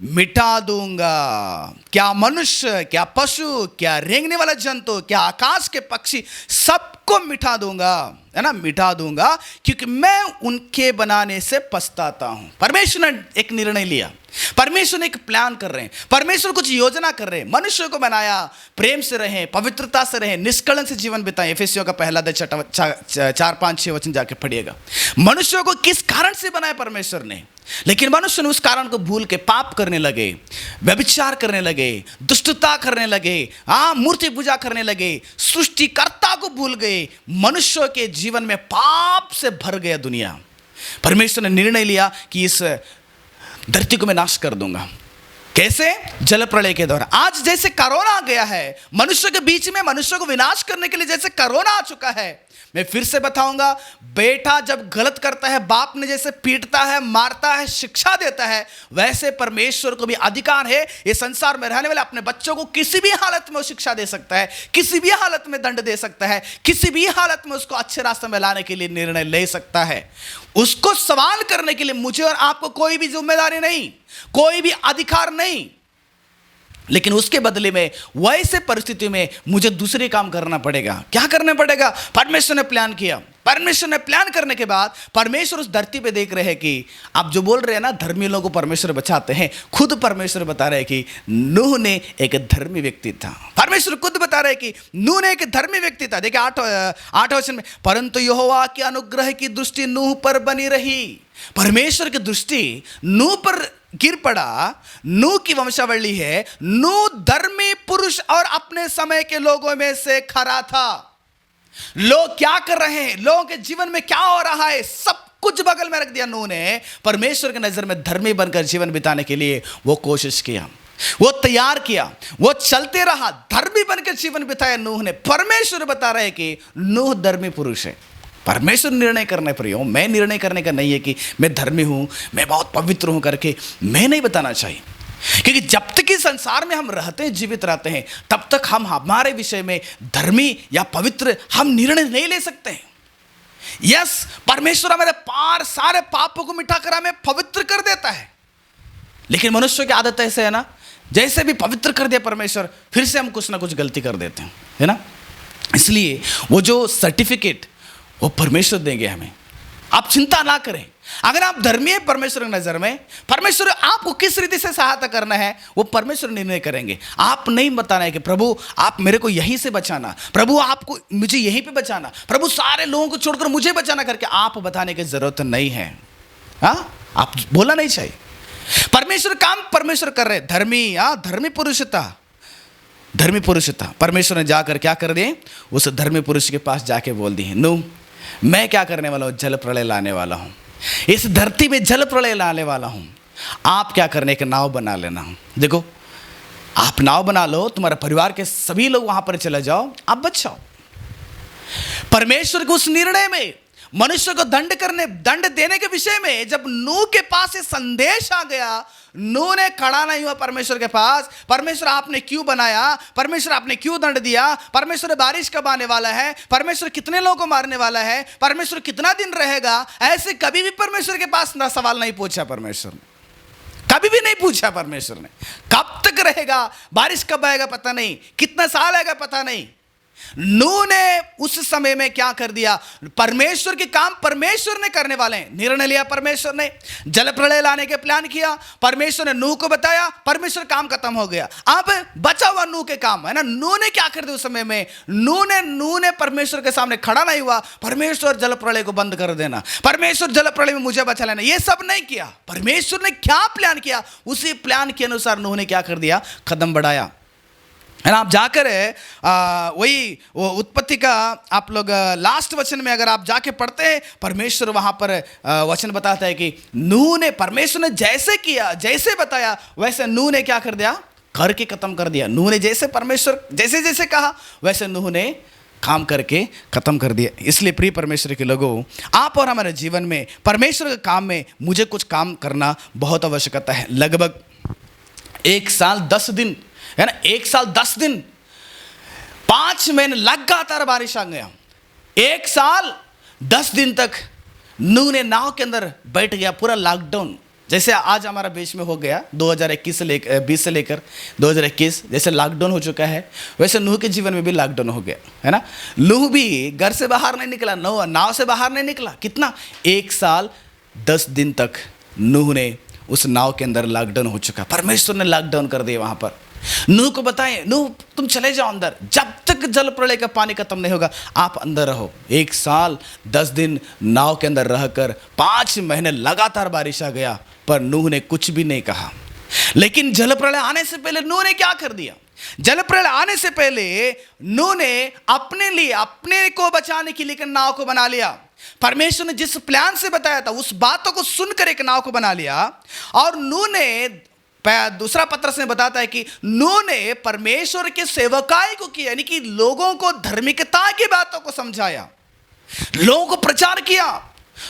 Speaker 1: मिटा दूंगा। क्या मनुष्य, क्या पशु, क्या रेंगने वाला जंतु, क्या आकाश के पक्षी, सबको मिटा दूंगा, है ना, मिटा दूंगा, क्योंकि मैं उनके बनाने से पछताता हूं। परमेश्वर ने एक निर्णय लिया, परमेश्वर ने एक प्लान कर रहे हैं, परमेश्वर कुछ योजना कर रहे हैं। मनुष्य को बनाया, प्रेम से रहें, पवित्रता से रहें, निष्कलंक से जीवन बिताएं। एफेसियों का 1 अध्याय 4, 5, 6 वचन जाके पढ़िएगा। मनुष्य को किस कारण से बनाया परमेश्वर ने, लेकिन मनुष्य ने उस कारण को भूल के पाप करने लगे, व्यभिचार करने लगे, दुष्टता करने लगे, मूर्ति पूजा करने लगे, सृष्टिकर्ता को भूल गए। मनुष्य के जीवन में पाप से भर गया दुनिया। परमेश्वर ने निर्णय लिया कि इस धरती को मैं नाश कर दूंगा। कैसे? जल प्रलय के दौरान। आज जैसे कोरोना आ गया है, मनुष्य के बीच में मनुष्य को विनाश करने के लिए जैसे कोरोना आ चुका है। मैं फिर से बताऊंगा, बेटा जब गलत करता है, बाप ने जैसे पीटता है, मारता है, शिक्षा देता है, वैसे परमेश्वर को भी अधिकार है ये संसार में रहने वाले अपने बच्चों को किसी भी हालत में वो शिक्षा दे सकता है, किसी भी हालत में दंड दे सकता है, किसी भी हालत में उसको अच्छे रास्ते में लाने के लिए निर्णय ले सकता है। उसको सवाल करने के लिए मुझे और आपको कोई भी जिम्मेदारी नहीं, कोई भी अधिकार नहीं, लेकिन उसके बदले में वैसे परिस्थिति में मुझे दूसरे काम करना पड़ेगा। क्या करना पड़ेगा? परमेश्वर ने प्लान किया। परमेश्वर ने प्लान करने के बाद परमेश्वर उस धरती पे देख रहे हैं कि आप जो बोल रहे हैं ना, धर्मी लोगों को परमेश्वर बचाते हैं, खुद परमेश्वर बता रहे हैं कि नूह ने एक धर्मी व्यक्ति था। परमेश्वर खुद बता रहे हैं कि नूह ने एक धर्मी व्यक्ति था। देखिए 8 वचन में, परंतु यहोवा के अनुग्रह की दृष्टि नूह पर बनी रही। परमेश्वर की दृष्टि नूह पर गिर पड़ा। नूह की वंशावली है, नूह धर्मी पुरुष और अपने समय के लोगों में से खरा था। लोग क्या कर रहे हैं, लोगों के जीवन में क्या हो रहा है, सब कुछ बगल में रख दिया नूह ने। परमेश्वर की नजर में धर्मी बनकर जीवन बिताने के लिए वो कोशिश किया, वो तैयार किया, वो चलते रहा, धर्मी बनकर जीवन बिताया नूह ने। परमेश्वर बता रहे कि नूह धर्मी पुरुष है। परमेश्वर निर्णय करने पर हूं, मैं निर्णय करने का नहीं है कि मैं धर्मी हूं, मैं बहुत पवित्र हूं करके मैं नहीं बताना चाहिए। क्योंकि जब तक इस संसार में हम रहते हैं, जीवित रहते हैं, तब तक हम हमारे विषय में धर्मी या पवित्र हम निर्णय नहीं ले सकते हैं। यस, परमेश्वर हमारे सारे पापों को मिटा कर हमें पवित्र कर देता है, लेकिन मनुष्य की आदत ऐसे है ना, जैसे भी पवित्र कर दिया परमेश्वर, फिर से हम कुछ ना कुछ गलती कर देते हैं, है ना। इसलिए वो जो सर्टिफिकेट वो परमेश्वर देंगे हमें। आप चिंता ना करें, अगर आप धर्मी हैं परमेश्वर की नजर में, परमेश्वर आपको किस रीति से सहायता करना है वो परमेश्वर निर्णय करेंगे। आप नहीं बताना है कि प्रभु आप मेरे को यहीं से बचाना, प्रभु आपको मुझे यहीं पे बचाना, प्रभु सारे लोगों को छोड़कर मुझे बचाना करके आप बताने की जरूरत नहीं है। आप बोलना नहीं चाहिए। परमेश्वर काम परमेश्वर कर रहे। धर्मी पुरुष था, धर्मी पुरुष था। परमेश्वर ने जाकर क्या कर दिए, उस धर्मी पुरुष के पास जाके बोल दिए, नूह मैं क्या करने वाला हूं, जल प्रलय लाने वाला हूं, इस धरती में जल प्रलय लाने वाला हूं। आप क्या करने के नाव बना लेना। देखो, आप नाव बना लो, तुम्हारे परिवार के सभी लोग वहां पर चले जाओ, आप बच जाओ। परमेश्वर के उस निर्णय में मनुष्य को दंड देने के विषय में जब नूह के पास ये संदेश आ गया, नूह ने खड़ा नहीं हुआ परमेश्वर के पास, परमेश्वर आपने क्यों बनाया, परमेश्वर आपने क्यों दंड दिया, परमेश्वर बारिश कब आने वाला है, परमेश्वर कितने लोगों को मारने वाला है, परमेश्वर कितना दिन रहेगा, ऐसे कभी भी परमेश्वर के पास ना सवाल नहीं पूछा। परमेश्वर ने कभी भी नहीं पूछा। परमेश्वर ने कब तक रहेगा, बारिश कब आएगा पता नहीं, कितना साल आएगा पता नहीं। नूह ने उस समय में क्या कर दिया, परमेश्वर के काम परमेश्वर ने करने वाले हैं। निर्णय लिया परमेश्वर ने, जल प्रलय लाने के प्लान किया, परमेश्वर ने नूह को बताया, परमेश्वर काम खत्म हो गया। अब बचा हुआ नूह के काम है ना। नूह ने क्या कर दिया उस समय में, नूह ने परमेश्वर के सामने खड़ा नहीं हुआ, परमेश्वर जल प्रलय को बंद कर देना, परमेश्वर जल प्रलय में मुझे बचा लेना, ये सब नहीं किया। परमेश्वर ने क्या प्लान किया, उसी प्लान के अनुसार नूह ने क्या कर दिया, कदम बढ़ाया, है ना। आप जाकर वही वो उत्पत्ति का आप लोग लास्ट वचन में अगर आप जाके पढ़ते हैं, परमेश्वर वहाँ पर वचन बताता है कि नूह ने, परमेश्वर ने जैसे किया, जैसे बताया, वैसे नूह ने क्या कर दिया, करके खत्म कर दिया। नूह ने जैसे परमेश्वर जैसे जैसे कहा, वैसे नूह ने काम करके खत्म कर दिया। इसलिए प्रिय परमेश्वर के लोगों, आप और हमारे जीवन में परमेश्वर के काम में मुझे कुछ काम करना बहुत आवश्यकता है। लगभग 1 साल 10 दिन, है ना, 1 साल 10 दिन, 5 महीने लगातार बारिश आ गया। 1 साल 10 दिन तक नूह ने नाव के अंदर बैठ गया। पूरा लॉकडाउन जैसे आज हमारा देश में हो गया 2021 से लेकर 20 से लेकर 2021 जैसे लॉकडाउन हो चुका है, वैसे नूह के जीवन में भी लॉकडाउन हो गया, है ना। नूह भी घर से बाहर नहीं निकला, नाव से बाहर नहीं निकला। कितना, 1 साल 10 दिन तक नूह ने उस नाव के अंदर लॉकडाउन हो चुका। परमेश्वर ने लॉकडाउन कर दिया वहाँ पर। नूह को बताएं, नूह तुम चले जाओ अंदर, जब तक जल प्रलय का पानी खत्म नहीं होगा आप अंदर रहो। 1 साल 10 दिन नाव के अंदर रहकर 5 महीने लगातार बारिश आ गया, पर नूह ने कुछ भी नहीं कहा। लेकिन जल प्रलय आने से पहले नूह ने क्या कर दिया? जल प्रलय आने से पहले नूह ने अपने लिए, अपने को बचाने के लिए एक नाव को बना लिया। परमेश्वर ने जिस प्लान से बताया था उस बातों को सुनकर एक नाव को बना लिया। और नूह ने, दूसरा पत्रस में बताता है कि नूह ने परमेश्वर के सेवकाई को किया, यानी कि लोगों को धार्मिकता की बातों को समझाया, लोगों को प्रचार किया,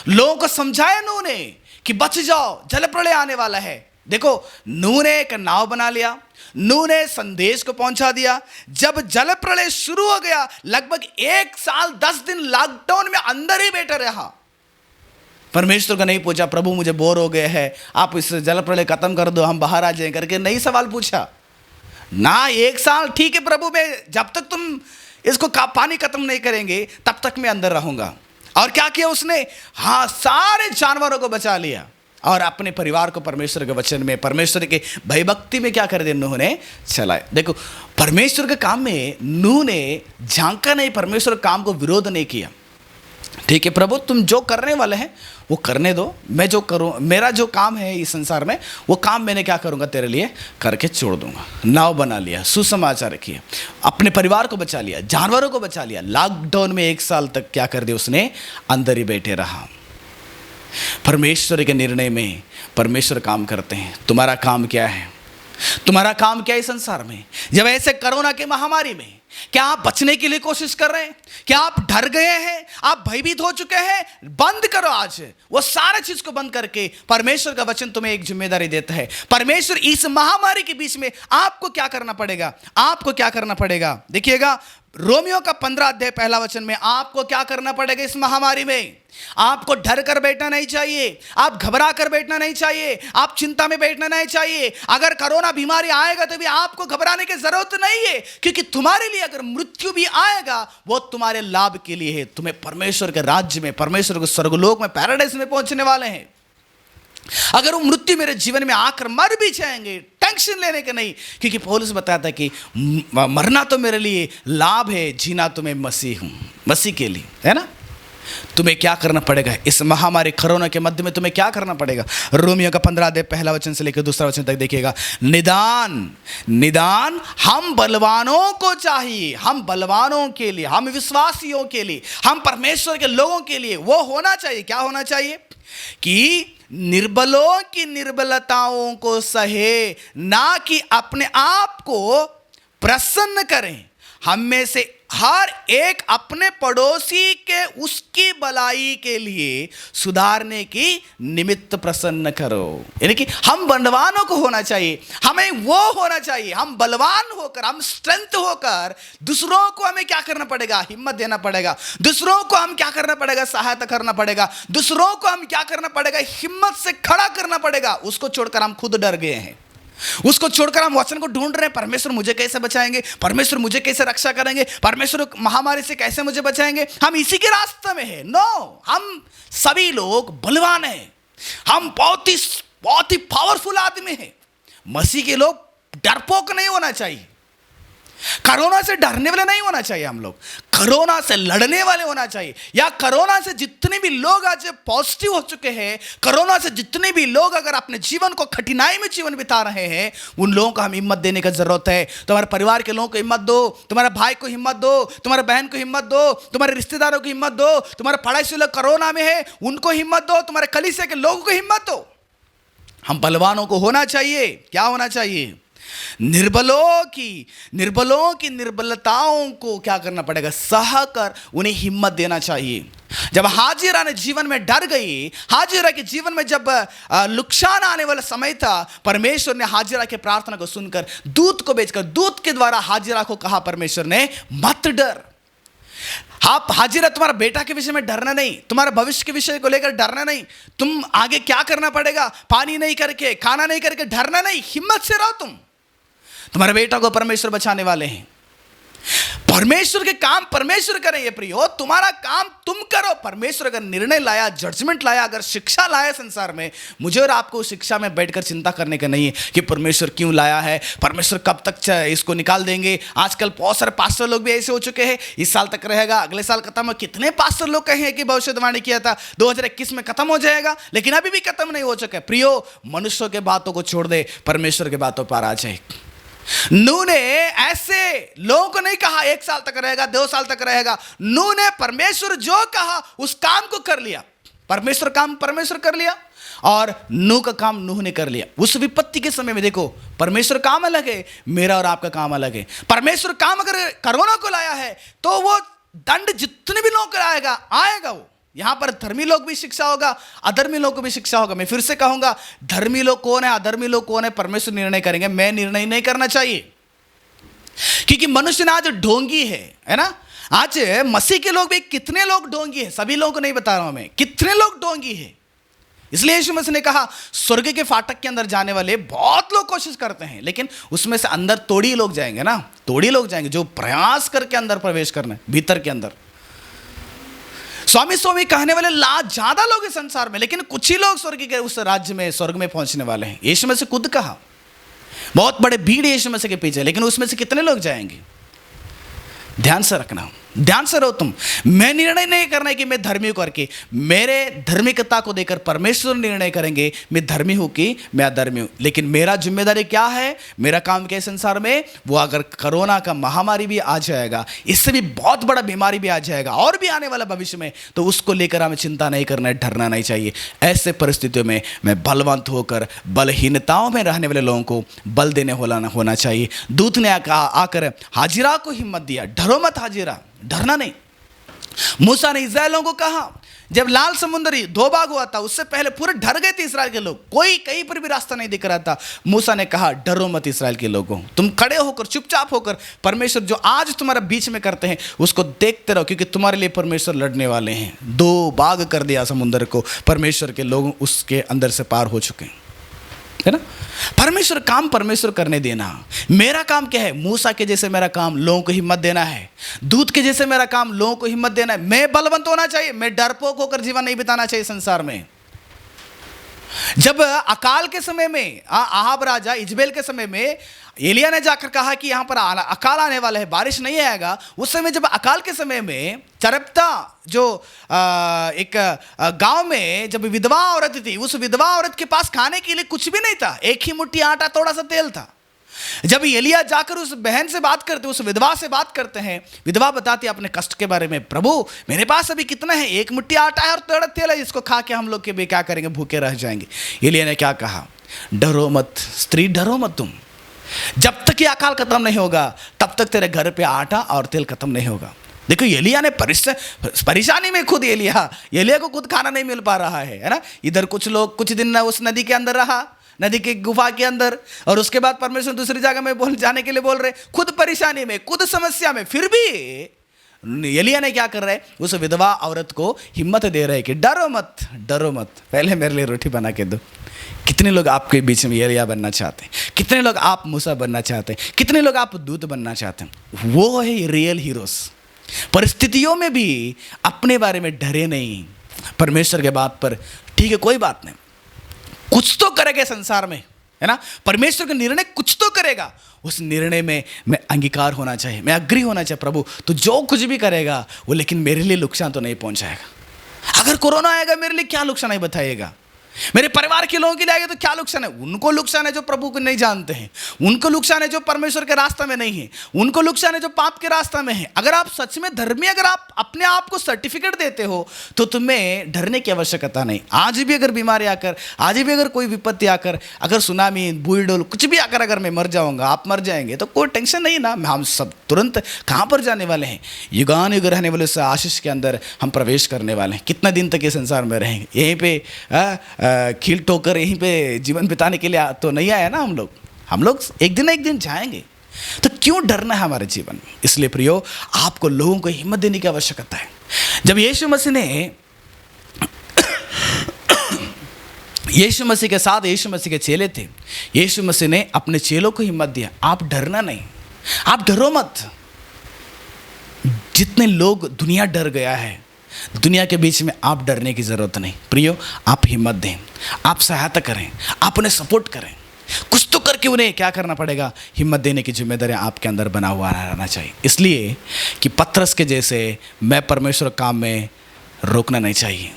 Speaker 1: लोगों को समझाया नूह ने कि बच जाओ, जल प्रलय आने वाला है। देखो, नूह ने एक नाव बना लिया, नूह ने संदेश को पहुंचा दिया। जब जल प्रलय शुरू हो गया, लगभग 1 साल 10 दिन लॉकडाउन में अंदर ही बैठा रहा। परमेश्वर को नहीं पूछा प्रभु मुझे बोर हो गया है, आप इस जल प्रलय खत्म कर दो, हम बाहर आ जाएं करके नहीं सवाल पूछा ना। 1 साल ठीक है प्रभु, मैं जब तक तुम इसको पानी खत्म नहीं करेंगे तब तक मैं अंदर रहूंगा। और क्या किया उसने? हाँ, सारे जानवरों को बचा लिया और अपने परिवार को परमेश्वर के वचन में, परमेश्वर के भयभक्ति में क्या कर दिया? नूह ने चलाए। देखो, परमेश्वर के काम में नूह ने झांका नहीं, परमेश्वर के काम को विरोध नहीं किया। ठीक है प्रभु, तुम जो करने वाले हैं वो करने दो, मैं जो करूं, मेरा जो काम है इस संसार में वो काम मैंने क्या करूंगा तेरे लिए करके छोड़ दूंगा। नाव बना लिया, सुसमाचार किया, अपने परिवार को बचा लिया, जानवरों को बचा लिया। लॉकडाउन में 1 साल तक क्या कर दिया उसने? अंदर ही बैठे रहा। परमेश्वर के निर्णय में परमेश्वर काम करते हैं। तुम्हारा काम क्या है? तुम्हारा काम क्या है इस संसार में? जब ऐसे कोरोना की महामारी में क्या आप बचने के लिए कोशिश कर रहे हैं? क्या आप डर गए हैं? आप भयभीत हो चुके हैं? बंद करो आज वो सारा चीज को बंद करके। परमेश्वर का वचन तुम्हें एक जिम्मेदारी देता है। परमेश्वर इस महामारी के बीच में आपको क्या करना पड़ेगा? आपको क्या करना पड़ेगा? देखिएगा, रोमियो का 15 अध्याय पहला वचन में आपको क्या करना पड़ेगा इस महामारी में? आपको डर कर बैठना नहीं चाहिए, आप घबरा कर बैठना नहीं चाहिए, आप चिंता में बैठना नहीं चाहिए। अगर कोरोना बीमारी आएगा तो भी आपको घबराने की जरूरत नहीं है, क्योंकि तुम्हारे लिए अगर मृत्यु भी आएगा वो तुम्हारे लाभ के लिए है। तुम्हें परमेश्वर के राज्य में, परमेश्वर के स्वर्गलोक में, पैराडाइज में पहुंचने वाले हैं। अगर वो मृत्यु मेरे जीवन में आकर मर भी जाएंगे, टेंशन लेने के नहीं, क्योंकि पौलुस बताता है कि मरना तो मेरे लिए लाभ है, जीना तो मैं मसीह हूं, मसीह के लिए, है ना। तुम्हें क्या करना पड़ेगा इस महामारी कोरोना के मध्य में? तुम्हें क्या करना पड़ेगा? रोमियो का 15 अध्याय पहला वचन से लेकर दूसरा वचन तक देखिएगा। निदान हम बलवानों को चाहिए, हम बलवानों के लिए, हम विश्वासियों के लिए, हम परमेश्वर के लोगों के लिए वो होना चाहिए। क्या होना चाहिए? कि निर्बलों की निर्बलताओं को सहे, ना कि अपने आप को प्रसन्न करें। हम में से हर एक अपने पड़ोसी के उसकी भलाई के लिए सुधारने की निमित्त प्रसन्न करो। यानी कि हम बलवानों को होना चाहिए, हमें वो होना चाहिए, हम बलवान होकर, हम स्ट्रेंथ होकर दूसरों को हमें क्या करना पड़ेगा? हिम्मत देना पड़ेगा। दूसरों को हम क्या करना पड़ेगा? सहायता करना पड़ेगा। दूसरों को हम क्या करना पड़ेगा? हिम्मत से खड़ा करना पड़ेगा। उसको छोड़कर हम खुद डर गए हैं, उसको छोड़कर हम वचन को ढूंढ रहे हैं। परमेश्वर मुझे कैसे बचाएंगे? परमेश्वर मुझे कैसे रक्षा करेंगे? परमेश्वर महामारी से कैसे मुझे बचाएंगे? हम इसी के रास्ते में हैं। नो, हम सभी लोग बलवान हैं, हम बहुत ही पावरफुल आदमी हैं। मसीह के लोग डरपोक नहीं होना चाहिए, कोरोना से डरने वाले नहीं होना चाहिए। हम लोग कोरोना से लड़ने वाले होना चाहिए। या कोरोना से जितने भी लोग आज पॉजिटिव हो चुके हैं, कोरोना से जितने भी लोग अगर अपने जीवन को कठिनाई में जीवन बिता रहे हैं, उन लोगों को हम हिम्मत देने की जरूरत है। तुम्हारे परिवार के लोगों को हिम्मत दो, तुम्हारे भाई को हिम्मत दो, तुम्हारे बहन को हिम्मत दो, तुम्हारे रिश्तेदारों को हिम्मत दो, तुम्हारे पड़ोसी लोग कोरोना में है उनको हिम्मत दो, तुम्हारे कलीसिया के लोगों को हिम्मत दो। हम बलवानों को होना चाहिए। क्या होना चाहिए? निर्बलों की निर्बलताओं को क्या करना पड़ेगा? सहकर उन्हें हिम्मत देना चाहिए। जब हाजिरा ने जीवन में डर गई, हाजिरा के जीवन में जब नुकसान आने वाला समय था, परमेश्वर ने हाजिरा की प्रार्थना को सुनकर दूत को भेजकर, दूत के द्वारा हाजिरा को कहा परमेश्वर ने, मत डर। आप हाजिरा, तुम्हारा बेटा के विषय में डरना नहीं, तुम्हारे भविष्य के विषय को लेकर डरना नहीं, तुम आगे क्या करना पड़ेगा, पानी नहीं करके, खाना नहीं करके डरना नहीं, हिम्मत से रहो। तुम्हारे बेटा को परमेश्वर बचाने वाले हैं। परमेश्वर के काम परमेश्वर करेंगे प्रियो, तुम्हारा काम तुम करो। परमेश्वर अगर निर्णय लाया, जजमेंट लाया, अगर शिक्षा लाया संसार में, मुझे और आपको उस शिक्षा में बैठकर चिंता करने का नहीं है कि परमेश्वर क्यों लाया है, परमेश्वर कब तक इसको निकाल देंगे। आजकल बहुत सारे पास्टर लोग भी ऐसे हो चुके हैं, इस साल तक रहेगा, अगले साल खत्म हो। कितने पास्टर लोग कहे कि भविष्यवाणी किया था 2021 में खत्म हो जाएगा, लेकिन अभी भी खत्म नहीं हो चुका है। प्रियो, मनुष्यों के बातों को छोड़ दे, परमेश्वर के बातों पर आ जाए। नूह ने ऐसे लोगों को नहीं कहा 1 साल तक रहेगा, 2 साल तक रहेगा। नूह ने परमेश्वर जो कहा उस काम को कर लिया। परमेश्वर काम परमेश्वर कर लिया और नूह का काम नूह ने कर लिया। उस विपत्ति के समय में देखो, परमेश्वर काम अलग है, मेरा और आपका काम अलग है। परमेश्वर काम अगर कोरोना को लाया है तो वो दंड जितने भी लोग आएगा वो। यहां पर धर्मी लोग भी शिक्षा होगा, अधर्मी लोग को भी शिक्षा होगा। मैं फिर से कहूंगा, धर्मी लोग कौन है, अधर्मी लोग कौन है, परमेश्वर निर्णय करेंगे। मैं निर्णय नहीं करना चाहिए, क्योंकि मनुष्य ने आज ढोंगी है ना। आज मसीह के लोग भी कितने लोग ढोंगी है, सभी लोगों को नहीं बता रहा हूं मैं, कितने लोग ढोंगी है। इसलिए यीशु मसीह ने कहा, स्वर्ग के फाटक के अंदर जाने वाले बहुत लोग कोशिश करते हैं, लेकिन उसमें से अंदर तोड़ी लोग जाएंगे ना, तोड़ी लोग जाएंगे जो प्रयास करके अंदर प्रवेश करना है, भीतर के अंदर। स्वामी स्वामी कहने वाले ज्यादा लोग हैं संसार में, लेकिन कुछ ही लोग स्वर्ग के उस राज्य में, स्वर्ग में पहुंचने वाले हैं। यीशु मसीह खुद कहा, बहुत बड़े भीड़ यीशु मसीह के पीछे, लेकिन उसमें से कितने लोग जाएंगे। ध्यान से रखना, ध्यान से रहो तुम। मैं निर्णय नहीं करना है कि मैं धर्मी हूं करके, मेरे धार्मिकता को देकर परमेश्वर निर्णय करेंगे मैं धर्मी हूं कि मैं अधर्मी हूं। लेकिन मेरा जिम्मेदारी क्या है, मेरा काम क्या है संसार में, वो अगर कोरोना का महामारी भी आ जाएगा, इससे भी बहुत बड़ा बीमारी भी आ जाएगा और भी आने वाला भविष्य में, तो उसको लेकर हमें चिंता नहीं करना है, डरना नहीं चाहिए। ऐसे परिस्थितियों में मैं बलवंत होकर बलहीनताओं में रहने वाले लोगों को बल देने होना चाहिए। दूत ने आकर हाजिरा को हिम्मत दिया, डरो मत हाजिरा, डरना नहीं। मूसा ने इस्राएलियों को कहा, जब लाल समुद्र 2 भाग हुआ था, उससे पहले पूरे डर गए थे इस्राएल के लोग, कोई कहीं पर भी रास्ता नहीं दिख रहा था। मूसा ने कहा, डरो मत इस्राएल के लोगों, तुम खड़े होकर चुपचाप होकर परमेश्वर जो आज तुम्हारे बीच में करते हैं उसको देखते रहो, क्योंकि तुम्हारे लिए परमेश्वर लड़ने वाले हैं। 2 भाग कर दिया समुद्र को, परमेश्वर के लोग उसके अंदर से पार हो चुके हैं, है ना। परमेश्वर काम परमेश्वर करने देना। मेरा काम क्या है, मूसा के जैसे मेरा काम लोगों को हिम्मत देना है, दूत के जैसे मेरा काम लोगों को हिम्मत देना है। मैं बलवंत होना चाहिए, मैं डरपोक होकर जीवन नहीं बिताना चाहिए संसार में। जब अकाल के समय में, आहाब राजा इजबेल के समय में एलिया ने जाकर कहा कि यहां पर अकाल आने वाला है, बारिश नहीं आएगा, उस समय जब अकाल के समय में चरप्ता जो एक गांव में जब विधवा औरत थी, उस विधवा औरत के पास खाने के लिए कुछ भी नहीं था, 1 ही मुट्ठी आटा, थोड़ा सा तेल था। जब एलिया जाकर उस बहन से बात करते, उस विधवा से बात करते हैं, विधवा बताती है अपने कष्ट के बारे में, प्रभु मेरे पास अभी कितना है, 1 मुट्ठी आटा है और थोड़ा तेल है, इसको खा के हम लोग के क्या करेंगे, भूखे रह जाएंगे। एलिया ने क्या कहा, डरो मत स्त्री, डरो मत तुम, जब तक ये अकाल खत्म नहीं होगा तब तक तेरे घर पे आटा और तेल खत्म नहीं होगा। देखो एलिया ने परेशानी में खुद एलिया को खुद खाना नहीं मिल पा रहा है ना। इधर कुछ लोग कुछ दिन उस नदी के अंदर रहा, नदी की गुफा के अंदर, और उसके बाद परमेश्वर दूसरी जगह में जाने के लिए बोल रहे, खुद परेशानी में, खुद समस्या में, फिर भी एलिया ने क्या कर रहे, उस विधवा औरत को हिम्मत दे रहे कि डरो मत, डरो मत, पहले मेरे लिए रोटी बना के दो। कितने लोग आपके बीच में एलिया बनना चाहते हैं, कितने लोग आप मूसा बनना चाहते हैं, कितने लोग आप दूत बनना चाहते हैं। वो है रियल हीरोज। परिस्थितियों में भी अपने बारे में डरे नहीं, परमेश्वर के बात पर, ठीक है कोई बात नहीं, कुछ तो करेगा संसार में, है ना। परमेश्वर का निर्णय कुछ तो करेगा, उस निर्णय में मैं अंगीकार होना चाहिए, मैं अग्री होना चाहिए। प्रभु तो जो कुछ भी करेगा वो, लेकिन मेरे लिए नुकसान तो नहीं पहुंचाएगा। अगर कोरोना आएगा मेरे लिए क्या नुकसान है बताइएगा, मेरे परिवार के लोगों के लिए आएगा तो क्या नुकसान है। उनको नुकसान है जो प्रभु को नहीं जानते हैं, उनको नुकसान है जो परमेश्वर के रास्ते में नहीं है, उनको नुकसान है जो पाप के रास्ते में है। अगर आप सच में धर्मी, अगर आप अपने आप को सर्टिफिकेट देते हो तो तुम्हें डरने की आवश्यकता नहीं। आज भी अगर बीमारी आकर, आज भी अगर कोई विपत्ति आकर, अगर सुनामी, बूढ़ कुछ भी आकर अगर मैं मर जाऊंगा, आप मर जाएंगे, तो कोई टेंशन नहीं ना। हम सब तुरंत कहाँ पर जाने वाले हैं, युगान युग रहने वाले उस आशीष के अंदर हम प्रवेश करने वाले हैं। कितना दिन तक ये संसार में रहेंगे, यहीं पे खील ठोकर यहीं पे जीवन बिताने के लिए तो नहीं आया ना हम लोग एक दिन जाएंगे, तो क्यों डरना है हमारे जीवन में। इसलिए प्रियो, आपको लोगों को हिम्मत देने की आवश्यकता है। जब यीशु मसीह के साथ यीशु मसीह के चेले थे, यीशु मसीह ने अपने चेलों को हिम्मत दिया, आप डरना नहीं, आप डरो मत, जितने लोग दुनिया डर गया है, दुनिया के बीच में आप डरने की ज़रूरत नहीं। प्रियो, आप हिम्मत दें, आप सहायता करें, आप उन्हें सपोर्ट करें। कुछ तो करके उन्हें क्या करना पड़ेगा, हिम्मत देने की जिम्मेदारी आपके अंदर बना हुआ रहना चाहिए। इसलिए कि पतरस के जैसे मैं परमेश्वर काम में रोकना नहीं चाहिए।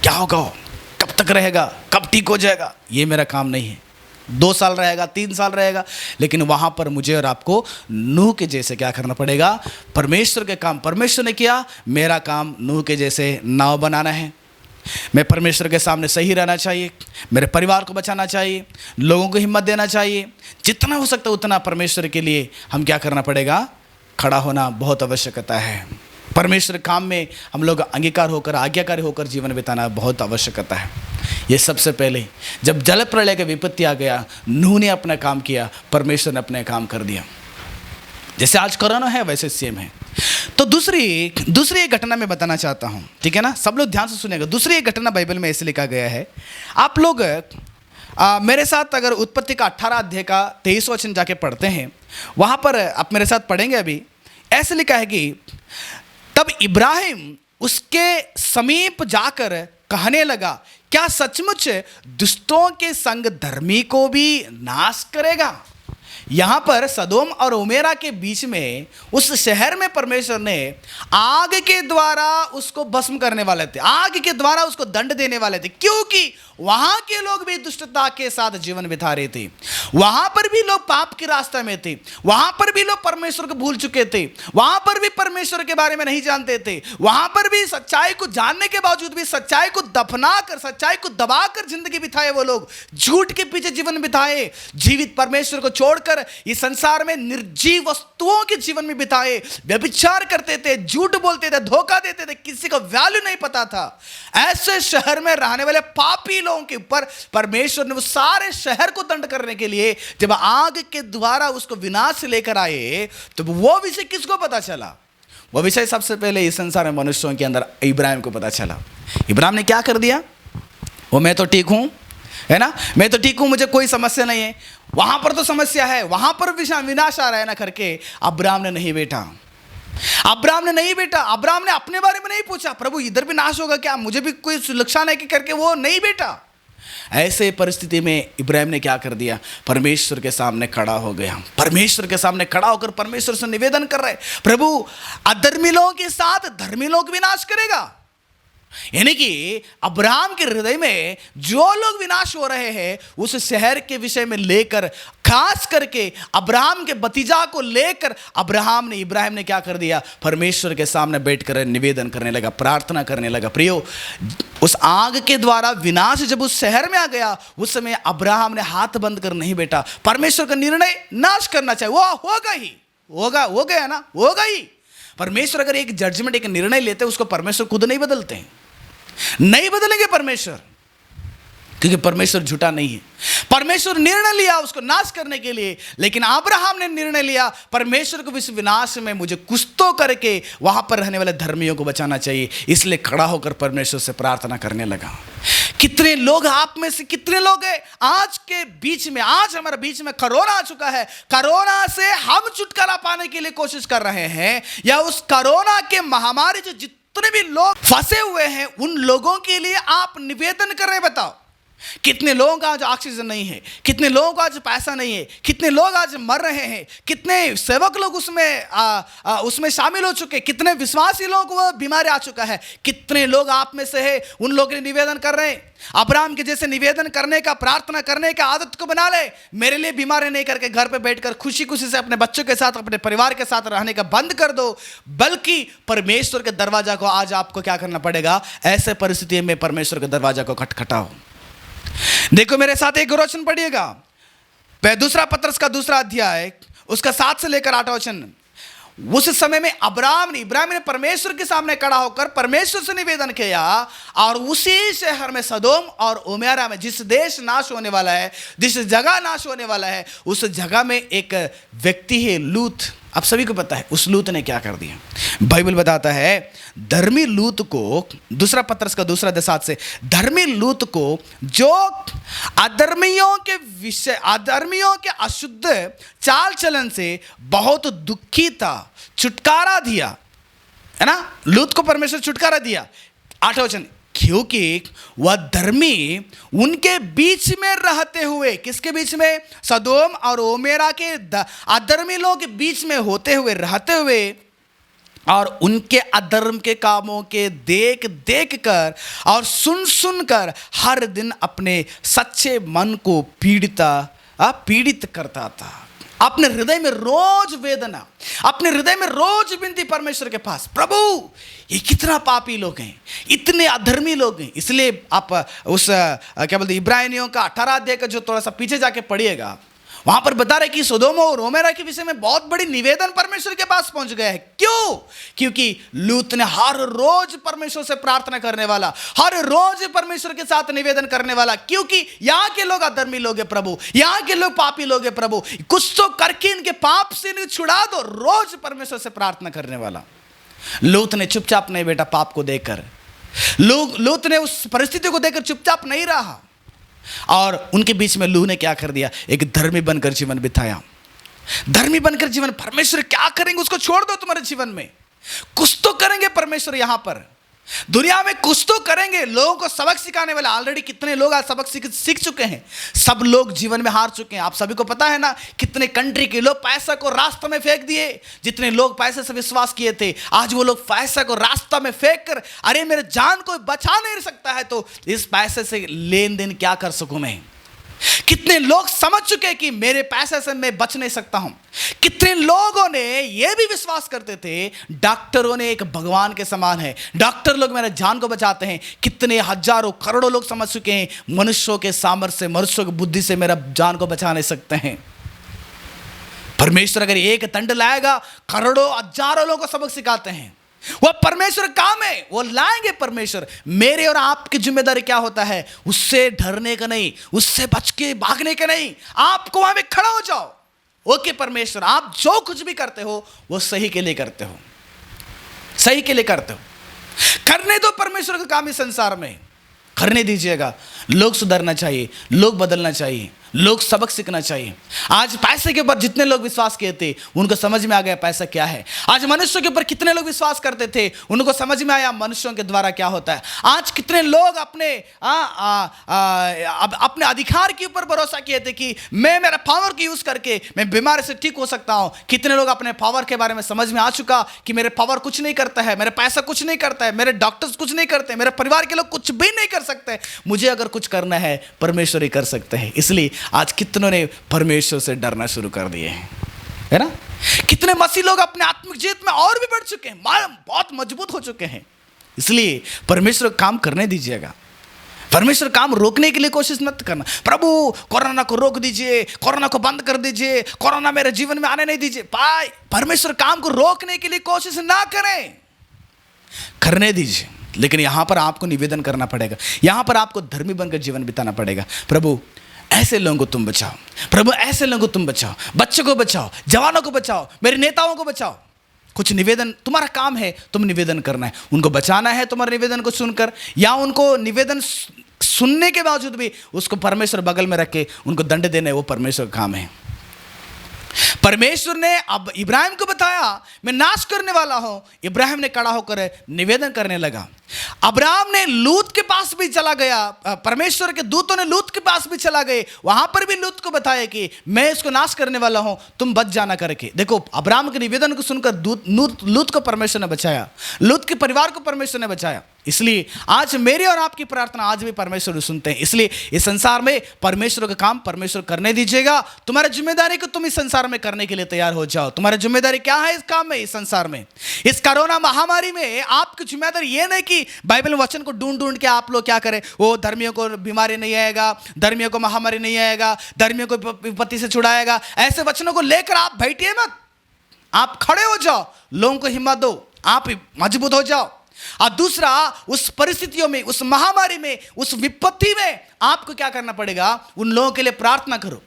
Speaker 1: क्या होगा, कब तक रहेगा, कब ठीक हो जाएगा, ये मेरा काम नहीं है। 2 साल रहेगा, 3 साल रहेगा, लेकिन वहाँ पर मुझे और आपको नूह के जैसे क्या करना पड़ेगा, परमेश्वर के काम परमेश्वर ने किया, मेरा काम नूह के जैसे नाव बनाना है। मैं परमेश्वर के सामने सही रहना चाहिए, मेरे परिवार को बचाना चाहिए, लोगों को हिम्मत देना चाहिए। जितना हो सकता है उतना परमेश्वर के लिए हम क्या करना पड़ेगा, खड़ा होना बहुत आवश्यकता है। परमेश्वर काम में हम लोग अंगीकार होकर, आज्ञाकारी होकर जीवन बिताना बहुत आवश्यकता है। ये सबसे पहले जब जल प्रलय का विपत्ति आ गया, नूह ने अपना काम किया, परमेश्वर ने अपने काम कर दिया। जैसे आज कोरोना है वैसे सेम है। तो दूसरी एक घटना मैं बताना चाहता हूँ, ठीक है ना, सब लोग ध्यान से सुनेगा। दूसरी एक घटना बाइबल में ऐसे लिखा गया है, आप लोग मेरे साथ अगर उत्पत्ति का 18 अध्याय का 23 वचन जाके पढ़ते हैं, वहाँ पर आप मेरे साथ पढ़ेंगे। अभी ऐसे लिखा है कि तब इब्राहिम उसके समीप जाकर कहने लगा, क्या सचमुच दुष्टों के संग धर्मी को भी नाश करेगा? यहाँ पर सदोम और उमेरा के बीच में उस शहर में परमेश्वर ने आग के द्वारा उसको भस्म करने वाले थे, आग के द्वारा उसको दंड देने वाले थे, क्योंकि वहाँ के लोग भी दुष्टता के साथ जीवन बिता रहे थे। वहाँ पर भी लोग पाप के रास्ते में थे, वहाँ पर भी लोग परमेश्वर को भूल चुके थे, वहाँ पर भी परमेश्वर के बारे में नहीं जानते थे, वहाँ पर भी सच्चाई को जानने के बावजूद भी सच्चाई को दफना कर, सच्चाई को दबाकर जिंदगी बिताए। वो लोग झूठ के पीछे जीवन बिताए, जीवित परमेश्वर को छोड़कर इस संसार में निर्जीव वस्तुओं के जीवन में बिताए, व्यभिचार करते थे, झूठ बोलते थे, धोखा देते थे, किसी को वैल्यू नहीं पता था। ऐसे शहर में रहने वाले पापी लोगों के ऊपर परमेश्वर ने उस सारे शहर को दंड करने के लिए जब आग के द्वारा उसको विनाश लेकर आए, तो वो विषय किसको पता चला? वो विषय सबसे पहले इस संसार में मनुष्यों के अंदर इब्राहिम को पता चला। इब्राहिम ने क्या कर दिया, वो मैं तो ठीक हूं, है ना, मैं तो ठीक हूं, मुझे कोई समस्या नहीं है, वहां पर तो समस्या है, वहां पर विनाश आ रहा है ना करके अब्राहम ने नहीं बैठा। अब्राहम ने अपने बारे में नहीं पूछा, प्रभु इधर भी नाश होगा क्या, मुझे भी कोई नुकसान है कि करके वो नहीं बैठा। ऐसे परिस्थिति में इब्राहिम ने क्या कर दिया, परमेश्वर के सामने खड़ा हो गया। परमेश्वर के सामने खड़ा होकर परमेश्वर से निवेदन कर रहे, प्रभु अधर्मी लोगों के साथ धर्मी लोग विनाश करेगा। यानी कि अब्राहम के हृदय में जो लोग विनाश हो रहे हैं उस शहर के विषय में लेकर, खास करके अब्राहम के भतीजा को लेकर इब्राहिम ने क्या कर दिया, परमेश्वर के सामने बैठकर निवेदन करने लगा, प्रार्थना करने लगा। प्रियो, उस आग के द्वारा विनाश जब उस शहर में आ गया, उस समय अब्राहम ने हाथ बंद कर नहीं बैठा। परमेश्वर का निर्णय नाश करना चाहिए, वो होगा ही, हो गया ना, होगा ही। परमेश्वर अगर एक जजमेंट, एक निर्णय लेते, उसको परमेश्वर खुद नहीं बदलते हैं, नहीं बदलेंगे परमेश्वर, क्योंकि परमेश्वर झूठा नहीं है। परमेश्वर निर्णय लिया उसको नाश करने के लिए, लेकिन अब्राहम ने निर्णय लिया परमेश्वर को इस विनाश में मुझे कुछ तो करके वहां पर रहने वाले धर्मियों को बचाना चाहिए, इसलिए खड़ा होकर परमेश्वर से प्रार्थना करने लगा। कितने लोग, आप में से कितने लोग हैं आज के बीच में, आज हमारे बीच में कोरोना आ चुका है, कोरोना से हम छुटकारा पाने के लिए कोशिश कर रहे हैं, या उस कोरोना के महामारी जो जितने भी लोग फंसे हुए हैं उन लोगों के लिए आप निवेदन कर रहे हैं। बताओ कितने लोगों का आज ऑक्सीजन नहीं है, कितने लोगों का आज पैसा नहीं है, कितने लोग आज मर रहे हैं, कितने सेवक लोग उसमें शामिल हो चुके, कितने विश्वासी लोगों को वो बीमारी आ चुका है। कितने लोग आप में से है उन लोगों ने निवेदन कर रहे हैं, अब्राहम के जैसे निवेदन करने का, प्रार्थना करने का आदत को बना ले। मेरे लिए बीमारी नहीं करके घर पे बैठकर खुशी खुशी से अपने बच्चों के साथ, अपने परिवार के साथ रहने का बंद कर दो, बल्कि परमेश्वर के दरवाजा को आज आपको क्या करना पड़ेगा, ऐसे परिस्थिति में परमेश्वर के दरवाजा को खटखटाओ। देखो मेरे साथ एक वचन पढ़िएगा, दूसरा पत्रस का 2 अध्याय उसका 7 से लेकर 8 वचन। उस समय में इब्राहिम ने परमेश्वर के सामने खड़ा होकर परमेश्वर से निवेदन किया, और उसी शहर में सदोम और उमेरा में, जिस देश नाश होने वाला है, जिस जगह नाश होने वाला है, उस जगह में एक व्यक्ति है लूत। आप सभी को पता है उस लूत ने क्या कर दिया। बाइबल बताता है धर्मी लूत को, 2 पत्रस का 2 अध्याय 7 से, धर्मी लूत को जो अधर्मियों के अशुद्ध चाल चलन से बहुत दुखी था, छुटकारा दिया। है ना, लूत को परमेश्वर छुटकारा दिया। 8वां वचन, क्योंकि वह धर्मी उनके बीच में रहते हुए, किसके बीच में? सदोम और ओमेरा के अधर्मी लोग के बीच में होते हुए, रहते हुए, और उनके अधर्म के कामों के देख देख कर और सुन सुन कर हर दिन अपने सच्चे मन को पीड़ित करता था। अपने हृदय में रोज वेदना, अपने हृदय में रोज विनती परमेश्वर के पास, प्रभु ये कितना पापी लोग हैं, इतने अधर्मी लोग हैं। इसलिए आप उस क्या बोलते इब्रानियों का 18 अध्याय का जो थोड़ा सा पीछे जाके पढ़िएगा, वहां पर बता रहे कि सोदोम और गोमोरा के विषय में बहुत बड़ी निवेदन परमेश्वर के पास पहुंच गया है। क्यों? क्योंकि लूत ने हर रोज परमेश्वर से प्रार्थना करने वाला, हर रोज परमेश्वर के साथ निवेदन करने वाला, क्योंकि यहां के लोग अधर्मी लोग हैं प्रभु, यहां के लोग पापी लोग हैं प्रभु, कुछ तो करके इनके पाप से इन्हें छुड़ा दो, रोज परमेश्वर से प्रार्थना करने वाला। लूत ने चुपचाप नहीं बेटा, पाप को देखकर लूत ने उस परिस्थिति को देखकर चुपचाप नहीं रहा, और उनके बीच में लूह ने क्या कर दिया? एक धर्मी बनकर जीवन बिताया। धर्मी बनकर जीवन, परमेश्वर क्या करेंगे उसको छोड़ दो, तुम्हारे जीवन में कुछ तो करेंगे परमेश्वर, यहां पर दुनिया में कुछ तो करेंगे। लोगों को सबक सिखाने वाले, ऑलरेडी कितने लोग आज सबक सीख चुके हैं, सब लोग जीवन में हार चुके हैं। आप सभी को पता है ना, कितने कंट्री के लोग पैसा को रास्ता में फेंक दिए। जितने लोग पैसे से विश्वास किए थे, आज वो लोग पैसा को रास्ता में फेंक कर, अरे मेरे जान को बचा नहीं सकता है तो इस पैसे से लेन देन क्या कर सकूं मैं। कितने लोग समझ चुके हैं कि मेरे पैसे से मैं बच नहीं सकता हूं। कितने लोगों ने यह भी विश्वास करते थे डॉक्टरों ने एक भगवान के समान है, डॉक्टर लोग मेरे जान को बचाते हैं। कितने हजारों करोड़ों लोग समझ चुके हैं मनुष्यों के सामर्थ्य से, मनुष्यों की बुद्धि से मेरा जान को बचा नहीं सकते हैं। परमेश्वर अगर एक दंड लाएगा, करोड़ों हजारों लोगों को सबक सिखाते हैं। वह परमेश्वर काम है, वो लाएंगे परमेश्वर। मेरे और आपकी जिम्मेदारी क्या होता है? उससे डरने का नहीं, उससे बच के भागने का नहीं, आपको वहां में खड़ा हो जाओ। ओके परमेश्वर, आप जो कुछ भी करते हो वो सही के लिए करते हो, सही के लिए करते हो। करने दो परमेश्वर का काम इस संसार में, करने दीजिएगा। लोग सुधरना चाहिए, लोग बदलना चाहिए, लोग सबक सीखना चाहिए। आज पैसे के ऊपर जितने लोग विश्वास किए थे उनको समझ में आ गया पैसा क्या है। आज मनुष्यों के ऊपर कितने लोग विश्वास करते थे उनको समझ में आया मनुष्यों के द्वारा क्या होता है। आज कितने लोग अपने अपने अधिकार के ऊपर भरोसा किए थे कि मैं मेरा पावर को यूज करके मैं बीमारी से ठीक हो सकता हूं। कितने लोग अपने पावर के बारे में समझ में आ चुका कि मेरे पावर कुछ नहीं करता है, मेरे पैसा कुछ नहीं करता है, मेरे डॉक्टर्स कुछ नहीं करते, मेरे परिवार के लोग कुछ भी नहीं कर सकते, मुझे अगर कुछ करना है परमेश्वर ही कर सकते हैं। इसलिए आज कितनों ने परमेश्वर से डरना शुरू कर दिए हैं, है ना। कितने मसीह लोग अपने आत्मिक जीवन में और भी बढ़ चुके हैं, बहुत मजबूत हो चुके हैं। इसलिए परमेश्वर काम करने दीजिएगा। परमेश्वर काम रोकने के लिए कोशिश मत करना, प्रभु कोरोना को रोक दीजिए, कोरोना को बंद कर दीजिए, कोरोना मेरे जीवन में आने नहीं दीजिए। परमेश्वर काम को रोकने के लिए कोशिश ना करें, करने दीजिए। लेकिन यहां पर आपको निवेदन करना पड़ेगा, यहां पर आपको धर्मी बनकर जीवन बिताना पड़ेगा। प्रभु ऐसे लोगों को तुम बचाओ, प्रभु ऐसे लोगों को तुम बचाओ, बच्चों को बचाओ, जवानों को बचाओ, मेरे नेताओं को बचाओ। कुछ निवेदन तुम्हारा काम है, तुम निवेदन करना है, उनको बचाना है तुम्हारे निवेदन को सुनकर, या उनको निवेदन सुनने के बावजूद भी उसको परमेश्वर बगल में रख के उनको दंड देना, वो परमेश्वर का काम है। परमेश्वर ने अब इब्राहिम को बताया मैं नाश करने वाला हूं। इब्राहिम ने खड़ा होकर निवेदन करने लगा। अब्राहम ने लूत के पास भी चला गया, परमेश्वर के दूतों ने लूत के पास भी चला गए, वहां पर भी लूत को बताया कि मैं इसको नाश करने वाला हूं, तुम बच जाना करके। देखो अब्राहम के निवेदन को सुनकर लूत को परमेश्वर ने बचाया, लूत के परिवार को परमेश्वर ने बचाया। इसलिए आज मेरी और आपकी प्रार्थना आज भी परमेश्वर सुनते हैं। इसलिए इस संसार में परमेश्वर का काम परमेश्वर करने दीजिएगा। तुम्हारी जिम्मेदारी को तुम इस संसार में करने के लिए तैयार हो जाओ। तुम्हारी जिम्मेदारी क्या है इस काम में, इस संसार में, इस कोरोना महामारी में आपकी जिम्मेदारी ये नहीं कि बाइबल वचन को ढूंढ के आप लोग क्या करें, वो धर्मियों को बीमारी नहीं आएगा, धर्मियों को महामारी नहीं आएगा, धर्मियों को विपत्ति से छुड़ाएगा, ऐसे वचनों को लेकर आप बैठिए मत। आप खड़े हो जाओ, लोगों को हिम्मत दो, आप मजबूत हो जाओ। और दूसरा, उस परिस्थितियों में, उस महामारी में, उस विपत्ति में आपको क्या करना पड़ेगा, उन लोगों के लिए प्रार्थना करो।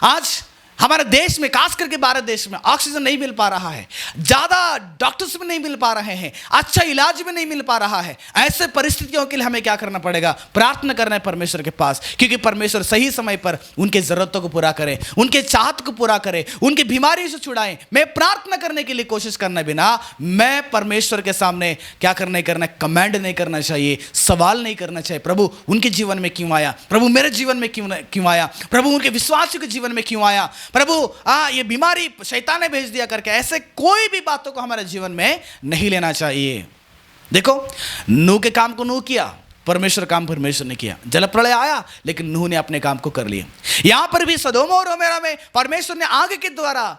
Speaker 1: आज हमारे देश में, खास करके भारत देश में ऑक्सीजन नहीं मिल पा रहा है, ज्यादा डॉक्टर्स भी नहीं मिल पा रहे हैं, अच्छा इलाज भी नहीं मिल पा रहा है। ऐसे परिस्थितियों के लिए हमें क्या करना पड़ेगा? प्रार्थना करना है परमेश्वर के पास, क्योंकि परमेश्वर सही समय पर उनके जरूरतों को पूरा करे, उनके चाहत को पूरा करे, उनकी बीमारी से छुड़ाए। मैं प्रार्थना करने के लिए कोशिश करने बिना मैं परमेश्वर के सामने क्या करना है? कमेंड नहीं करना चाहिए, सवाल नहीं करना चाहिए। प्रभु उनके जीवन में क्यों आया? प्रभु मेरे जीवन में क्यों आया? प्रभु उनके विश्वासियों के जीवन में क्यों आया? प्रभु ये बीमारी शैतान ने भेज दिया करके ऐसे कोई भी बातों को हमारे जीवन में नहीं लेना चाहिए। देखो, नूह के काम को नूह किया, परमेश्वर काम परमेश्वर ने किया। जल प्रलय आया लेकिन नूह ने अपने काम को कर लिया। यहां पर भी सदोम और गोमोरा में परमेश्वर ने आग के द्वारा,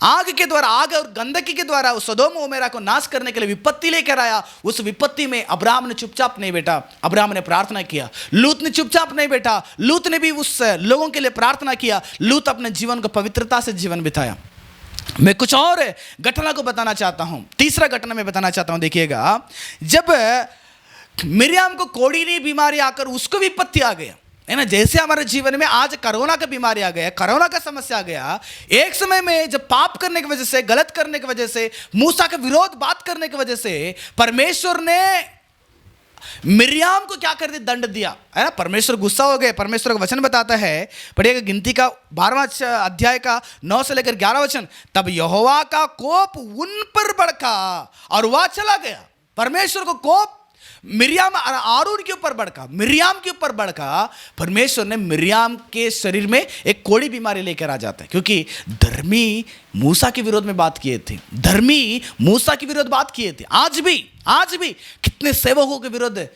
Speaker 1: आग और गंदगी के द्वारा उस सदोम और गोमोरा को नाश करने के लिए विपत्ति लेकर आया। उस विपत्ति में अब्राहम ने चुपचाप नहीं बैठा, अब्राहम ने प्रार्थना किया। लूत ने चुपचाप नहीं बैठा, लूत ने भी उस लोगों के लिए प्रार्थना किया। लूत अपने जीवन को पवित्रता से जीवन बिताया। मैं कुछ और घटना को बताना चाहता हूं, तीसरा घटना मैं बताना चाहता हूं। देखिएगा, जब मिर्याम को कोढ़ी बीमारी आकर उसको विपत्ति आ गया, है ना, जैसे हमारे जीवन में आज कोरोना का बीमारी आ गया, कोरोना का समस्या आ गया। एक समय में जब पाप करने की वजह से, गलत करने की वजह से, मूसा के विरोध बात करने की वजह से परमेश्वर ने मिर्याम को क्या कर दिया? दंड दिया, है ना। परमेश्वर गुस्सा हो गए। परमेश्वर का वचन बताता है, पढ़िएगा गिनती का 12वां अध्याय का 9 से लेकर 11 वचन। तब यहोवा का कोप उन पर भड़का और वह चला गया। परमेश्वर को कोप मिर्याम और आरून के ऊपर भड़का, मिर्याम के ऊपर भड़का। परमेश्वर ने मिर्याम के शरीर में एक कोढ़ी बीमारी लेकर आ जाता है, क्योंकि धर्मी मूसा के विरोध में बात किए थे, धर्मी मूसा के विरोध बात किए थे। आज भी कितने सेवकों के विरुद्ध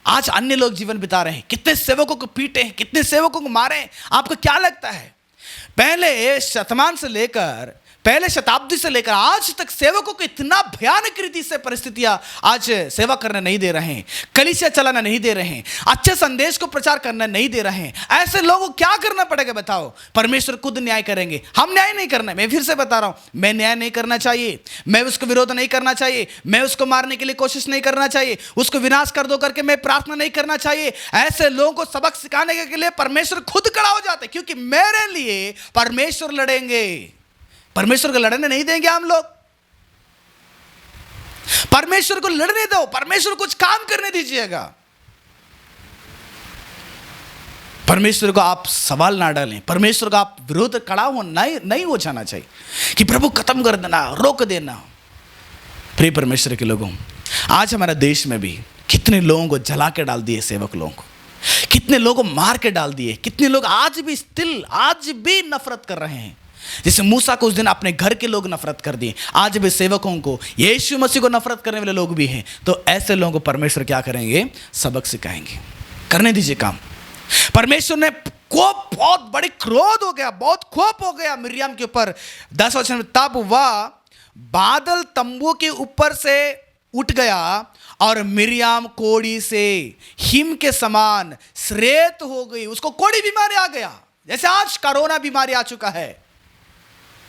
Speaker 1: आज अन्य लोग जीवन बिता रहे हैं, कितने सेवकों को पीटे हैं, कितने सेवकों को मारे हैं। आपको क्या लगता है? पहले शताब्दी से लेकर आज तक सेवकों को इतना भयानक रीति से परिस्थितियां आज सेवा करने नहीं दे रहे हैं, कलीसिया चलाना नहीं दे रहे हैं, अच्छे संदेश को प्रचार करना नहीं दे रहे हैं। ऐसे लोगों को क्या करना पड़ेगा बताओ? परमेश्वर खुद न्याय करेंगे, हम न्याय नहीं करना। मैं फिर से बता रहा हूं, मैं न्याय नहीं करना चाहिए, मैं उसको विरोध नहीं करना चाहिए, मैं उसको मारने के लिए कोशिश नहीं करना चाहिए, उसको विनाश कर दो करके मैं प्रार्थना नहीं करना चाहिए। ऐसे लोगों को सबक सिखाने के लिए परमेश्वर खुद खड़ा हो जाते, क्योंकि मेरे लिए परमेश्वर लड़ेंगे। परमेश्वर को लड़ने नहीं देंगे हम लोग। परमेश्वर को लड़ने दो, परमेश्वर कुछ काम करने दीजिएगा। परमेश्वर को आप सवाल ना डालें, परमेश्वर का आप विरोध खड़ा हो नहीं हो जाना चाहिए कि प्रभु खत्म कर देना, रोक देना। प्रिय परमेश्वर के लोगों, आज हमारे देश में भी कितने लोगों को जला के डाल दिए, सेवक लोगों को कितने लोगों को मार के डाल दिए, कितने लोग आज भी नफरत कर रहे हैं। जैसे मूसा को उस दिन अपने घर के लोग नफरत कर दिए, आज भी सेवकों को, यीशु मसीह को नफरत करने वाले लोग भी हैं। तो ऐसे लोगों को परमेश्वर क्या करेंगे? सबक सिखाएंगे। करने दीजिए काम। परमेश्वर ने बहुत बड़ी क्रोध हो गया, बहुत कोप हो गया मिर्याम के ऊपर। 10 वचन में, तब वह बादल तंबू के ऊपर से उठ गया और मिर्याम कोढ़ी से हिम के समान श्रेत हो गई। उसको कोढ़ी बीमारी आ गया, जैसे आज कोरोना बीमारी आ चुका है।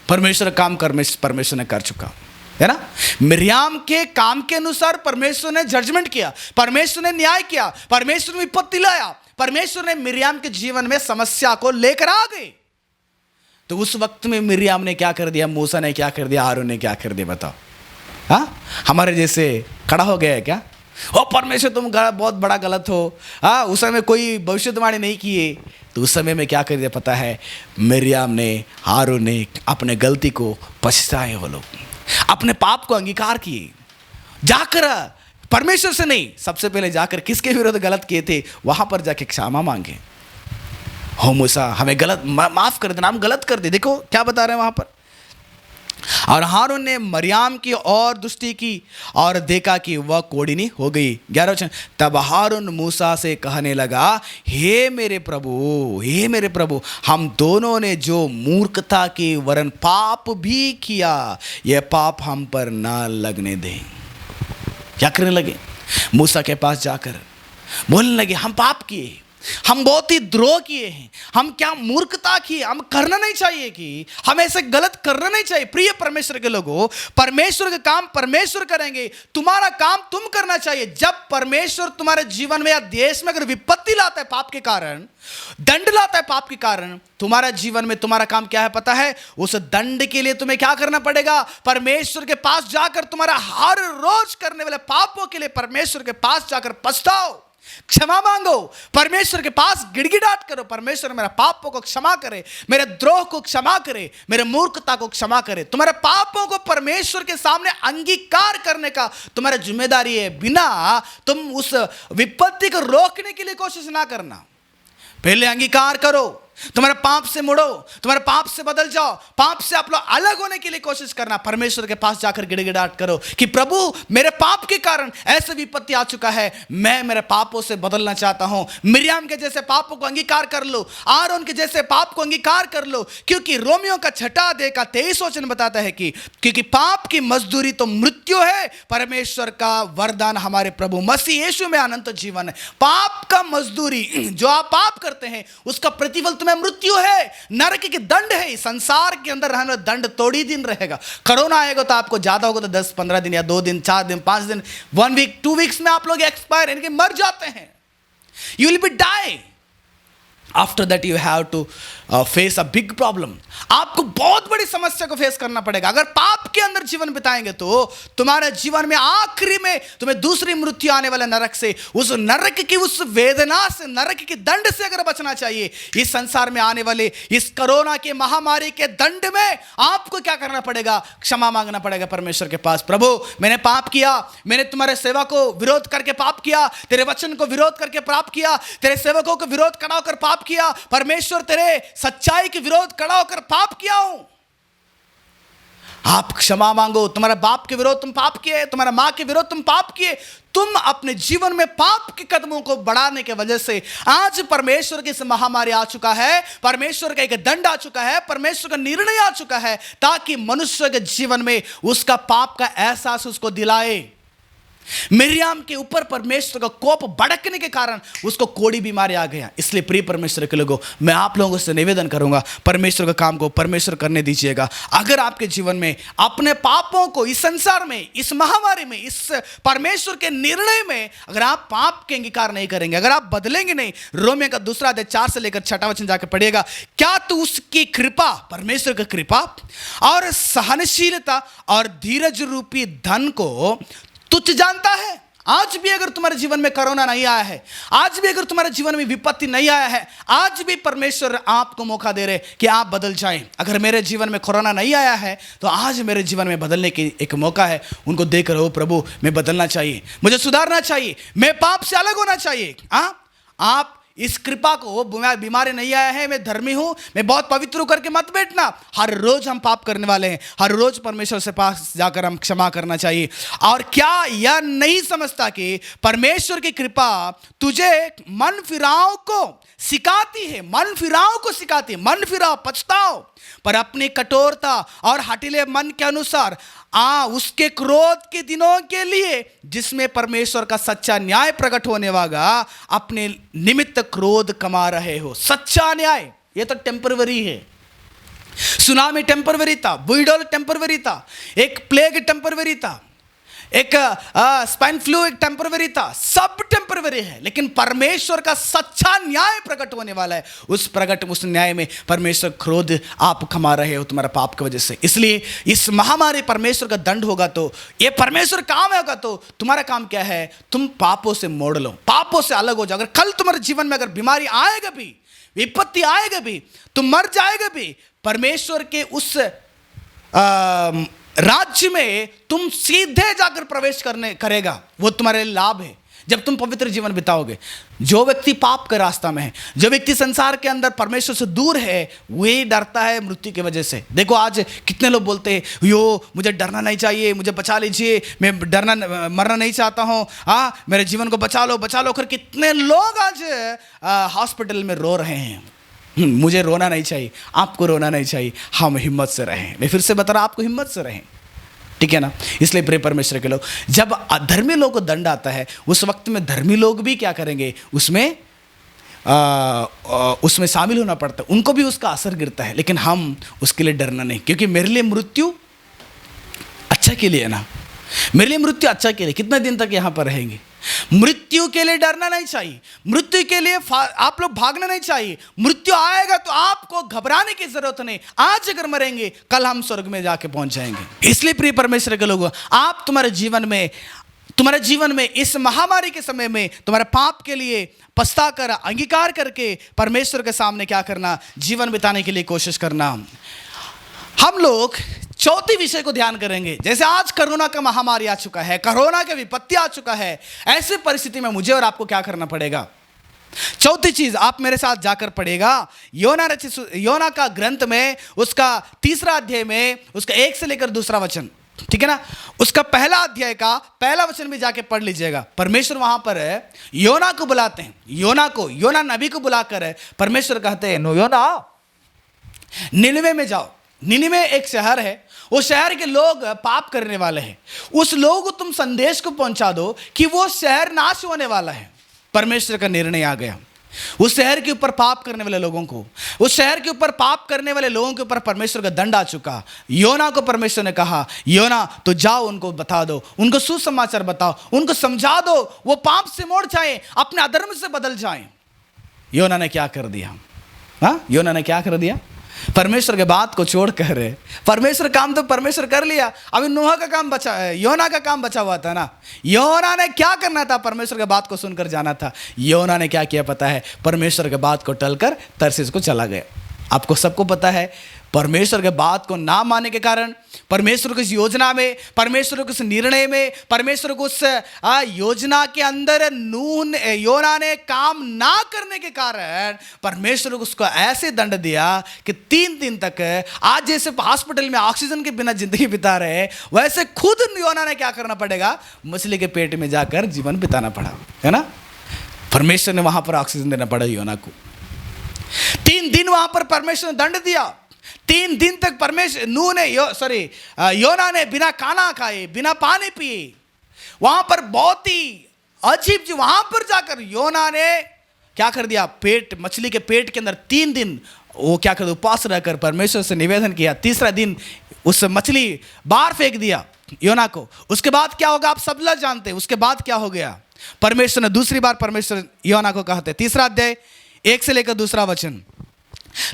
Speaker 1: परमेश्वर काम परमेश्वर ने कर चुका है ना। मिर्याम के काम के अनुसार परमेश्वर ने जजमेंट किया, परमेश्वर ने न्याय किया, परमेश्वर ने विपत्ति लाया। परमेश्वर ने मिर्याम के जीवन में समस्या को लेकर आ गए। तो उस वक्त में मिर्याम ने क्या कर दिया? मूसा ने क्या कर दिया? हारून ने क्या कर दिया? बताओ। हाँ, हमारे जैसे खड़ा हो गया है क्या? ओ परमेश्वर तुम बहुत बड़ा गलत हो। हाँ, उस समय कोई भविष्यवाणी नहीं किए, तो उस समय में क्या कर दिया पता है? मिर्याम ने, हारून ने अपने गलती को पछताए। वो लोग अपने पाप को अंगीकार किए, जाकर परमेश्वर से नहीं, सबसे पहले जाकर किसके विरुद्ध गलत किए थे वहां पर जाके क्षमा मांगे। हो मूसा, हमें गलत माफ कर देना, हम गलत कर दे। देखो क्या बता रहे हैं वहां पर। और हारून ने मरियम की और दृष्टि की और देखा कि वह कोढ़िनी हो गई। 11 वचन, तब हारून मूसा से कहने लगा, हे मेरे प्रभु, हम दोनों ने जो मूर्खता के वरन पाप भी किया, यह पाप हम पर ना लगने दें। क्या करने लगे? मूसा के पास जाकर बोलने लगे, हम पाप किए, हम बहुत ही द्रोह किए हैं, हम क्या मूर्खता की, हम करना नहीं चाहिए कि हम ऐसे गलत करना नहीं चाहिए। प्रिय परमेश्वर के लोगों, परमेश्वर का काम परमेश्वर करेंगे, तुम्हारा काम तुम करना चाहिए। जब परमेश्वर तुम्हारे जीवन में या देश में अगर विपत्ति लाता है पाप के कारण, दंड लाता है पाप के कारण, तुम्हारा जीवन में तुम्हारा काम क्या है पता है? उस दंड के लिए तुम्हें क्या करना पड़ेगा? परमेश्वर के पास जाकर तुम्हारा हर रोज करने वाले पापों के लिए परमेश्वर के पास जाकर पछताओ, क्षमा मांगो, परमेश्वर के पास गिड़गिड़ाहट करो, परमेश्वर मेरा पापों को क्षमा करे, मेरे द्रोह को क्षमा करे, मेरे मूर्खता को क्षमा करे। तुम्हारे पापों को परमेश्वर के सामने अंगीकार करने का तुम्हारा जिम्मेदारी है। बिना तुम उस विपत्ति को रोकने के लिए कोशिश ना करना, पहले अंगीकार करो, तुम्हारे पाप से मुड़ो, तुम्हारे पाप से बदल जाओ, पाप से आप लोग अलग होने के लिए कोशिश करना। परमेश्वर के पास जाकर गिड़गिड़ाहट करो कि प्रभु मेरे पाप के कारण ऐसे विपत्ति आ चुका है, मैं मेरे पापों से बदलना चाहता हूं। मिर्याम के जैसे पापों को अंगीकार कर लो, आरोन के जैसे पाप को अंगीकार कर लो, क्योंकि रोमियो का 6 अध्याय का 23 वचन बताता है कि क्योंकि पाप की मजदूरी तो मृत्यु है, परमेश्वर का वरदान हमारे प्रभु मसीह यीशु में अनंत जीवन है। पाप का मजदूरी, जो आप पाप करते हैं उसका प्रतिफल तुम्हें मृत्यु है, नरक की दंड है। संसार के अंदर रहने दंड थोड़ी दिन रहेगा। कोरोना आएगा तो आपको ज्यादा होगा तो 10-15 दिन या 2 दिन, 4 दिन, 5 दिन, 1 वीक, 2 वीक्स में आप लोग एक्सपायर यानी कि मर जाते हैं। You will be die. After that you have to face a big problem. आपको बहुत बड़ी समस्या को फेस करना पड़ेगा। अगर पाप के अंदर जीवन बिताएंगे तो तुम्हारे जीवन में आखिरी में तुम्हें दूसरी मृत्यु आने वाले नरक से, उस नरक की उस वेदना से, नरक की दंड से अगर बचना चाहिए, इस संसार में आने वाले इस कोरोना के महामारी के दंड में आपको क्या करना पड़ेगा? क्षमा मांगना पड़ेगा परमेश्वर के पास। प्रभु मैंने पाप किया, मैंने तुम्हारे सेवा को विरोध करके पाप किया, तेरे वचन को विरोध करके पाप किया, तेरे सेवकों को विरोध खड़ा होकर पाप किया, परमेश्वर तेरे सच्चाई के विरोध खड़ा होकर पाप किया हूं। आप क्षमा मांगो। तुम्हारे बाप के विरोध तुम पाप किए, तुम्हारा मां के विरोध तुम पाप किए, तुम अपने जीवन में पाप के कदमों को बढ़ाने की वजह से आज परमेश्वर की महामारी आ चुका है, परमेश्वर का एक दंड आ चुका है, परमेश्वर का निर्णय आ चुका है, ताकि मनुष्य के जीवन में उसका पाप का एहसास उसको दिलाए। मिर्याम के ऊपर परमेश्वर का कोप भड़कने के कारण उसको कोड़ी बीमारी आ गया। इसलिए प्रिय परमेश्वर के लोगों, मैं आप लोगों से निवेदन करूंगा, परमेश्वर का काम को परमेश्वर करने दीजिएगा। अगर आपके जीवन में अपने पापों को इस संसार में, इस महामारी में, इस परमेश्वर के निर्णय में अगर आप पाप के अंगीकार नहीं करेंगे, अगर आप बदलेंगे नहीं, रोमियो का 2 अध्याय 4 से लेकर 6 वचन जाकर पढ़िएगा, क्या तू उसकी कृपा, परमेश्वर की कृपा और सहनशीलता और धीरज रूपी धन को तुच्छ जानता है? आज भी अगर तुम्हारे जीवन में कोरोना नहीं आया है, आज भी अगर तुम्हारे जीवन में विपत्ति नहीं आया है, आज भी परमेश्वर आपको मौका दे रहे कि आप बदल जाएं। अगर मेरे जीवन में कोरोना नहीं आया है तो आज मेरे जीवन में बदलने की एक मौका है। उनको देकर हो प्रभु मैं बदलना चाहिए, मुझे सुधारना चाहिए, मैं पाप से अलग होना चाहिए। आप इस कृपा को, बीमारी नहीं आया है, मैं धर्मी हूं, मैं बहुत पवित्र हूं करके मत बैठना। हर रोज हम पाप करने वाले हैं, हर रोज परमेश्वर से पास जाकर हम क्षमा करना चाहिए। और क्या यह नहीं समझता कि परमेश्वर की कृपा तुझे मन फिराव को सिखाती है, मन फिराव को सिखाती है। मन फिराव, पछताओ, पर अपनी कठोरता और हठीले मन के अनुसार उसके क्रोध के दिनों के लिए जिसमें परमेश्वर का सच्चा न्याय प्रकट होने वाला, अपने निमित्त क्रोध कमा रहे हो। सच्चा न्याय ये तो टेम्परवरी है। सुनामी टेम्परवरी था, बुलडोल टेम्परवरी था, एक प्लेग टेम्परवरी था, एक स्वाइन फ्लू एक टेम्परवरी था, सब टेम्परवरी है। लेकिन परमेश्वर का सच्चा न्याय प्रकट होने वाला है। उस न्याय में परमेश्वर क्रोध आप कमा रहे हो तुम्हारा पाप की वजह से। इसलिए इस महामारी परमेश्वर का दंड होगा तो ये परमेश्वर काम होगा, तो तुम्हारा काम क्या है? तुम पापों से मोड़ लो, पापों से अलग हो जाओ। अगर कल तुम्हारे जीवन में अगर बीमारी आएगा भी, विपत्ति आएगा भी, तुम मर जाएगा भी, परमेश्वर के उस राज्य में तुम सीधे जाकर प्रवेश करेगा। वो तुम्हारे लाभ है जब तुम पवित्र जीवन बिताओगे। जो व्यक्ति पाप के रास्ता में है, जो व्यक्ति संसार के अंदर परमेश्वर से दूर है, वही डरता है मृत्यु की वजह से। देखो आज कितने लोग बोलते हैं यो मुझे डरना नहीं चाहिए, मुझे बचा लीजिए, मैं मरना नहीं चाहता हूँ, मेरे जीवन को बचा लो कर कितने लोग आज हॉस्पिटल में रो रहे हैं। मुझे रोना नहीं चाहिए, आपको रोना नहीं चाहिए, हम हिम्मत से रहें। मैं फिर से बता रहा, आपको हिम्मत से रहें, ठीक है ना। इसलिए प्रिय परमेश्वर के लोग, जब अधर्मी लोग को दंड आता है उस वक्त में धर्मी लोग भी क्या करेंगे? उसमें उसमें शामिल होना पड़ता है, उनको भी उसका असर गिरता है, लेकिन हम उसके लिए डरना नहीं, क्योंकि मेरे लिए मृत्यु अच्छा के लिए है ना, मेरे लिए मृत्यु अच्छा के लिए। कितने दिन तक यहाँ पर रहेंगे? मृत्यु के लिए डरना नहीं चाहिए, मृत्यु के लिए आप लोग भागना नहीं चाहिए। मृत्यु आएगा तो आपको घबराने की जरूरत नहीं। आज अगर मरेंगे, कल हम स्वर्ग में जाके पहुंच जाएंगे। इसलिए प्रिय परमेश्वर के लोगों, आप तुम्हारे जीवन में इस महामारी के समय में तुम्हारे पाप के लिए पछता कर, अंगीकार करके परमेश्वर के सामने क्या करना, जीवन बिताने के लिए कोशिश करना। हम लोग चौथी विषय को ध्यान करेंगे। जैसे आज कोरोना का महामारी आ चुका है, कोरोना का विपत्ति आ चुका है, ऐसे परिस्थिति में मुझे और आपको क्या करना पड़ेगा? चौथी चीज आप मेरे साथ जाकर पढ़ेगा, योना का ग्रंथ में उसका 3 अध्याय में उसका 1 से लेकर 2 वचन, ठीक है ना, उसका पहला अध्याय का पहला वचन भी जाके पढ़ लीजिएगा। परमेश्वर वहां पर योना को बुलाते हैं, योना नबी को बुलाकर परमेश्वर कहते हैं, योना निनवे में जाओ। निनवे एक शहर है, उस शहर के लोग पाप करने वाले हैं, उस लोगों को तुम संदेश को पहुंचा दो कि वो शहर नाश होने वाला है। परमेश्वर का निर्णय आ गया, उस शहर के ऊपर पाप करने वाले लोगों को, उस शहर के ऊपर पाप करने वाले लोगों के ऊपर परमेश्वर का दंड आ चुका। योना को परमेश्वर ने कहा, योना तो जाओ, उनको बता दो, उनको सुसमाचार बताओ, उनको समझा दो, वो पाप से मोड़ जाए, अपने अधर्म से बदल जाए। योना ने क्या कर दिया? योना ने क्या कर दिया? परमेश्वर के बात को छोड़कर, परमेश्वर काम तो परमेश्वर कर लिया, अभी नूह का काम बचा, योना का काम बचा हुआ था ना। योना ने क्या करना था? परमेश्वर के बात को सुनकर जाना था। योना ने क्या किया पता है? परमेश्वर के बात को टलकर तरसीस को चला गया। आपको सबको पता है, परमेश्वर के बात को ना मानने के कारण, परमेश्वर की उस योजना में, परमेश्वर के उस निर्णय में, परमेश्वर को उस योजना के अंदर योना ने काम ना करने के कारण परमेश्वर को उसको ऐसे दंड दिया कि 3 दिन तक, आज जैसे हॉस्पिटल में ऑक्सीजन के बिना जिंदगी बिता रहे, वैसे खुद योना ने क्या करना पड़ेगा? मछली के पेट में जाकर जीवन बिताना पड़ा, है ना। परमेश्वर ने वहां पर ऑक्सीजन देना पड़ा योना को। 3 दिन वहां पर परमेश्वर ने दंड दिया। 3 दिन तक योना ने बिना खाना खाए, बिना पानी पिए, वहां पर बहुत ही अजीब चीज, वहां पर जाकर योना ने क्या कर दिया? मछली के पेट के अंदर 3 दिन वो क्या कर, उपवास रहकर परमेश्वर से निवेदन किया। 3रा दिन उस मछली बाहर फेंक दिया योना को। उसके बाद क्या होगा आप सब लोग जानते हैं। उसके बाद क्या हो गया? परमेश्वर ने दूसरी बार परमेश्वर योना को कहते, 3रा अध्याय 1 से लेकर 2 वचन,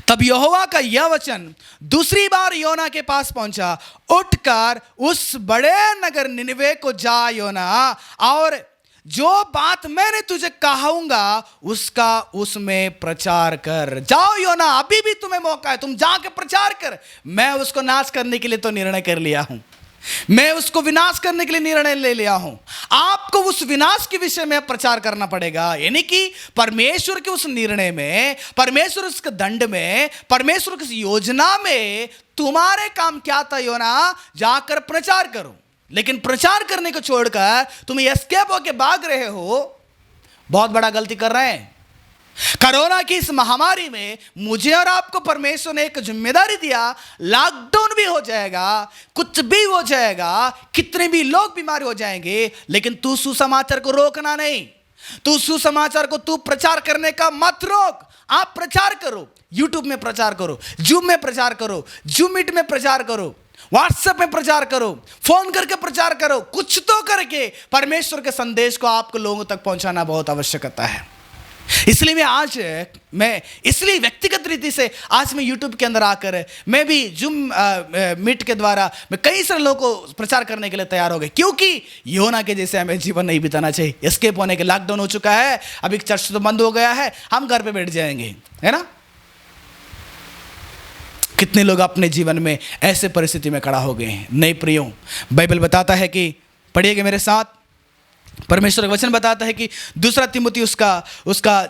Speaker 1: तब यहोवा का यह वचन दूसरी बार योना के पास पहुंचा, उठकर उस बड़े नगर निनवे को जा योना, और जो बात मैंने तुझे कहूंगा उसका उसमें प्रचार कर। जाओ योना, अभी भी तुम्हें मौका है, तुम जाके प्रचार कर। मैं उसको नाश करने के लिए तो निर्णय कर लिया हूं, मैं उसको विनाश करने के लिए निर्णय ले लिया हूं। आपको उस विनाश के विषय में प्रचार करना पड़ेगा। यानी कि परमेश्वर के उस निर्णय में, परमेश्वर उसके दंड में, परमेश्वर की योजना में तुम्हारे काम क्या था? योना, जाकर प्रचार करो। लेकिन प्रचार करने को छोड़कर तुम एस्केप होके भाग रहे हो, बहुत बड़ा गलती कर रहे हैं। कोरोना की इस महामारी में मुझे और आपको परमेश्वर ने एक जिम्मेदारी दिया। लॉकडाउन भी हो जाएगा, कुछ भी हो जाएगा, कितने भी लोग बीमार हो जाएंगे, लेकिन तू सुसमाचार को रोकना नहीं। तू सुसमाचार को तू प्रचार करने का मत रोक। आप प्रचार करो, यूट्यूब में प्रचार करो, जूम में प्रचार करो, जूम मीट में प्रचार करो, व्हाट्सएप में प्रचार करो, फोन करके प्रचार करो, कुछ तो करके परमेश्वर के संदेश को आपको लोगों तक पहुंचाना बहुत आवश्यकता है। इसलिए मैं इसलिए व्यक्तिगत रीति से आज मैं यूट्यूब के अंदर आकर, मैं भी जूम मीट के द्वारा मैं कई सारे लोगों को प्रचार करने के लिए तैयार हो गए, क्योंकि योना के जैसे हमें जीवन नहीं बिताना चाहिए। एस्केप होने के, लॉकडाउन हो चुका है, अभी चर्च तो बंद हो गया है, हम घर पे बैठ जाएंगे, है ना। कितने लोग अपने जीवन में ऐसे परिस्थिति में खड़ा हो गए हैं। नहीं प्रियो, बाइबल बताता है कि, पढ़िएगा मेरे साथ, परमेश्वर का वचन बताता है कि 2 तिमुथी उसका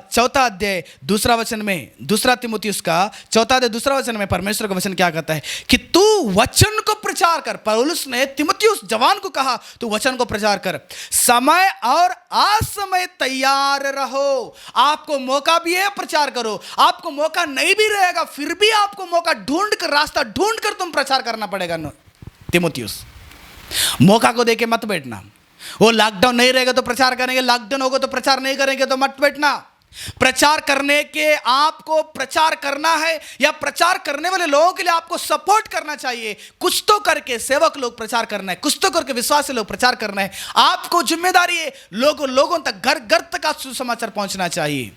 Speaker 1: 4 अध्याय 2 वचन में, 2 तिमुथी उसका 4 अध्याय 2 वचन में परमेश्वर का वचन क्या कहता है कि तू वचन को प्रचार कर। पौलुस ने तिमुथियुस जवान को कहा तू वचन को प्रचार कर, समय और असमय तैयार रहो। आपको मौका भी है, प्रचार करो। आपको मौका नहीं भी रहेगा, फिर भी आपको मौका ढूंढ कर, रास्ता ढूंढ कर तुम प्रचार करना पड़ेगा। तिमुथियुस, मौका को देके मत बैठना। वो लॉकडाउन नहीं रहेगा तो प्रचार करेंगे, लॉकडाउन होगा तो प्रचार नहीं करेंगे तो मत बैठना। प्रचार करने के आपको प्रचार करना है या प्रचार करने वाले लोगों के लिए आपको सपोर्ट करना चाहिए। कुछ तो करके सेवक लोग प्रचार करना है, कुछ तो करके विश्वासी लोग प्रचार करना है। आपको जिम्मेदारी है, लोगों तक, घर घर तक आप सुसमाचार पहुंचना चाहिए।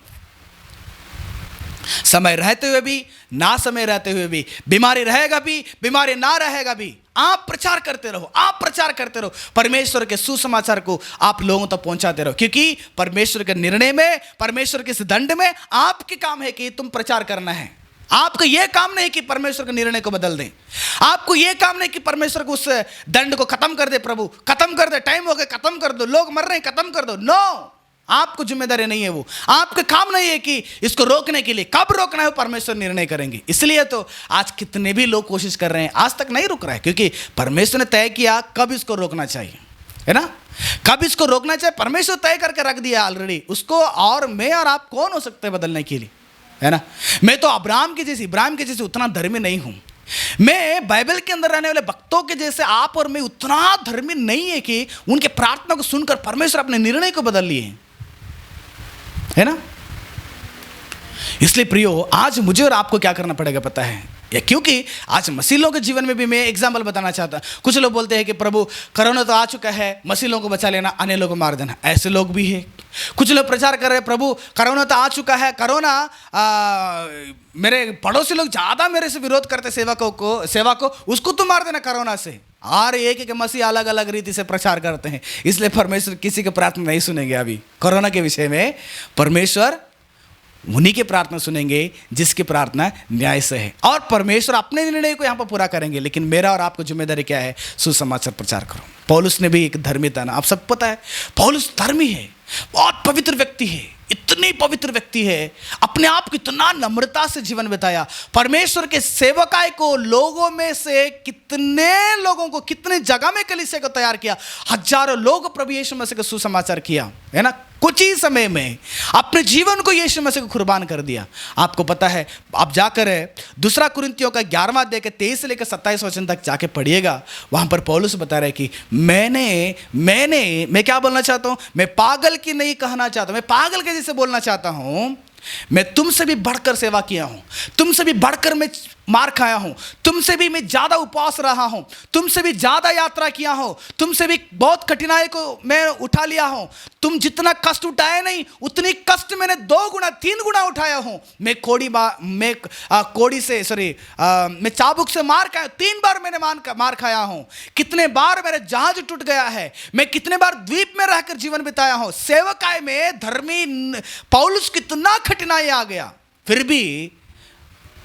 Speaker 1: समय रहते हुए भी, ना समय रहते हुए भी, बीमारी रहेगा भी, बीमारी ना रहेगा भी, आप प्रचार करते रहो, आप प्रचार करते रहो। परमेश्वर के सुसमाचार को आप लोगों तक पहुंचाते रहो, क्योंकि परमेश्वर के निर्णय में, परमेश्वर के इस दंड में आपके काम है कि तुम प्रचार करना है। आपका यह काम नहीं कि परमेश्वर के निर्णय को बदल दें, आपको यह काम नहीं कि परमेश्वर को उस दंड को खत्म कर दे, प्रभु खत्म कर दे, टाइम हो गया खत्म कर दो, लोग मर रहे हैं खत्म कर दो। नो, आपको जिम्मेदारी नहीं है, वो आपका काम नहीं है कि इसको रोकने के लिए। कब रोकना है वो परमेश्वर निर्णय करेंगे। इसलिए तो आज कितने भी लोग कोशिश कर रहे हैं, आज तक नहीं रुक रहा है, क्योंकि परमेश्वर ने तय किया कब इसको रोकना चाहिए, है ना, कब इसको रोकना चाहिए। परमेश्वर तय करके रख दिया ऑलरेडी उसको, और मैं और आप कौन हो सकते हैं बदलने के लिए, है ना। मैं तो इब्राहिम के जैसे उतना धर्मी नहीं हूं। मैं बाइबल के अंदर रहने वाले भक्तों के जैसे आप और मैं उतना धर्मी नहीं है कि उनके प्रार्थना को सुनकर परमेश्वर अपने निर्णय को बदल लिए, है ना। इसलिए प्रियो, आज मुझे और आपको क्या करना पड़ेगा पता है, या क्योंकि आज मसीलों के जीवन में भी मैं एग्जाम्पल बताना चाहता हूं। कुछ लोग बोलते हैं कि प्रभु कोरोना तो आ चुका है, मसीलों को बचा लेना, अन्य लोगों को मार देना। ऐसे लोग भी है। कुछ लोग प्रचार कर रहे हैं प्रभु कोरोना तो आ चुका है, कोरोना मेरे पड़ोसी लोग ज्यादा मेरे से विरोध करते सेवा को उसको तो मार देना कोरोना से। और एक मसीह अलग अलग रीति से प्रचार करते हैं, इसलिए परमेश्वर किसी की प्रार्थना नहीं सुनेंगे। अभी कोरोना के विषय में परमेश्वर उन्हीं की प्रार्थना सुनेंगे जिसकी प्रार्थना न्याय से है, और परमेश्वर अपने निर्णय को यहाँ पर पूरा करेंगे। लेकिन मेरा और आपको जिम्मेदारी क्या है, सुसमाचार प्रचार करो। पौलुस ने भी एक धर्मी था ना, आप सब पता है, पौलुस धर्मी है, बहुत पवित्र व्यक्ति है, इतनी पवित्र व्यक्ति है, अपने आप को इतना नम्रता से जीवन बिताया। परमेश्वर के सेवकाई को लोगों में से कितने लोगों को, कितने जगह में कलीसिया को तैयार किया, हजारों लोग प्रभु यीशु मसीह का सुसमाचार किया, है ना। कुछ ही समय में अपने जीवन को यीशु मसीह को कुर्बान कर दिया। आपको पता है, आप जाकर दूसरा कुरिन्थियों का 11वां अध्याय के 23 से लेकर 27 वचन तक जाके पढ़िएगा। वहां पर पौलुस बता रहे कि मैं क्या बोलना चाहता हूं, मैं पागल की नहीं कहना चाहता, मैं पागल के जैसे बोलना चाहता हूं। मैं तुमसे भी बढ़कर सेवा किया हूं, तुमसे भी बढ़कर मैं मार खाया हूं, तुमसे भी मैं ज्यादा उपवास रहा हूं, तुमसे भी ज्यादा यात्रा किया हूं, तुमसे भी बहुत कठिनाई को मैं उठा लिया हूं। तुम जितना कष्ट उठाए नहीं, उतनी कष्ट मैंने 2 गुना 3 गुना उठाया हूं। मैं मैं चाबुक से मार खाया, 3 बार मैंने मार खाया हूं। कितने बार मेरे जहाज टूट गया है, मैं कितने बार द्वीप में रहकर जीवन बिताया हूं। सेवकाई में धर्मी पौलुस कितना कठिनाई आ गया, फिर भी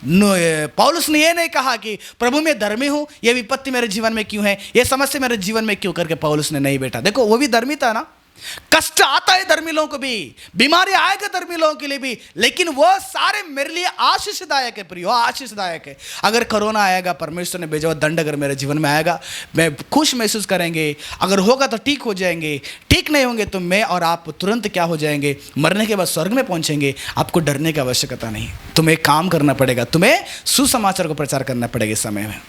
Speaker 1: पौलुस ने यह नहीं कहा कि प्रभु मैं धर्मी हूं, यह विपत्ति मेरे जीवन में क्यों है, यह समस्या मेरे जीवन में क्यों, करके पौलुस ने नहीं बेटा। देखो, वो भी धर्मी था ना, कष्ट आता है धर्मी लोगों को भी, बीमारी आएगा धर्मी लोगों के लिए भी, लेकिन वो सारे मेरे लिए आशीषदायक है प्रियो, आशीषदायक है। अगर कोरोना आएगा, परमेश्वर ने भेजा हुआ दंड अगर मेरे जीवन में आएगा, मैं खुश महसूस करेंगे। अगर होगा तो ठीक हो जाएंगे, ठीक नहीं होंगे तो मैं और आप तुरंत क्या हो जाएंगे, मरने के बाद स्वर्ग में पहुंचेंगे। आपको डरने की आवश्यकता नहीं, तुम्हें काम करना पड़ेगा, तुम्हें सुसमाचार को प्रचार करना पड़ेगा इस समय में।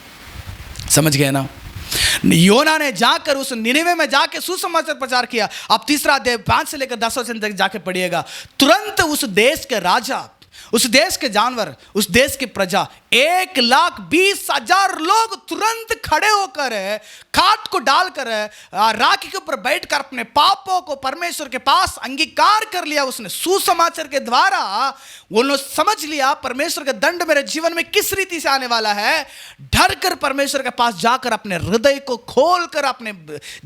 Speaker 1: समझ गए ना। योना ने जाकर उस निनिवे में जाके सुसमाचार प्रचार किया। अब तीसरा अध्याय 5 से लेकर 10 वचन तक जाके पढ़िएगा। तुरंत उस देश के राजा, उस देश के जानवर, उस देश की प्रजा, 1,20,000 लोग तुरंत खड़े होकर खाट को डालकर राखी के ऊपर बैठकर अपने पापों को परमेश्वर के पास अंगीकार कर लिया। उसने सुसमाचार के द्वारा उन्होंने समझ लिया परमेश्वर का दंड मेरे जीवन में किस रीति से आने वाला है। डर कर परमेश्वर के पास जाकर अपने हृदय को खोलकर अपने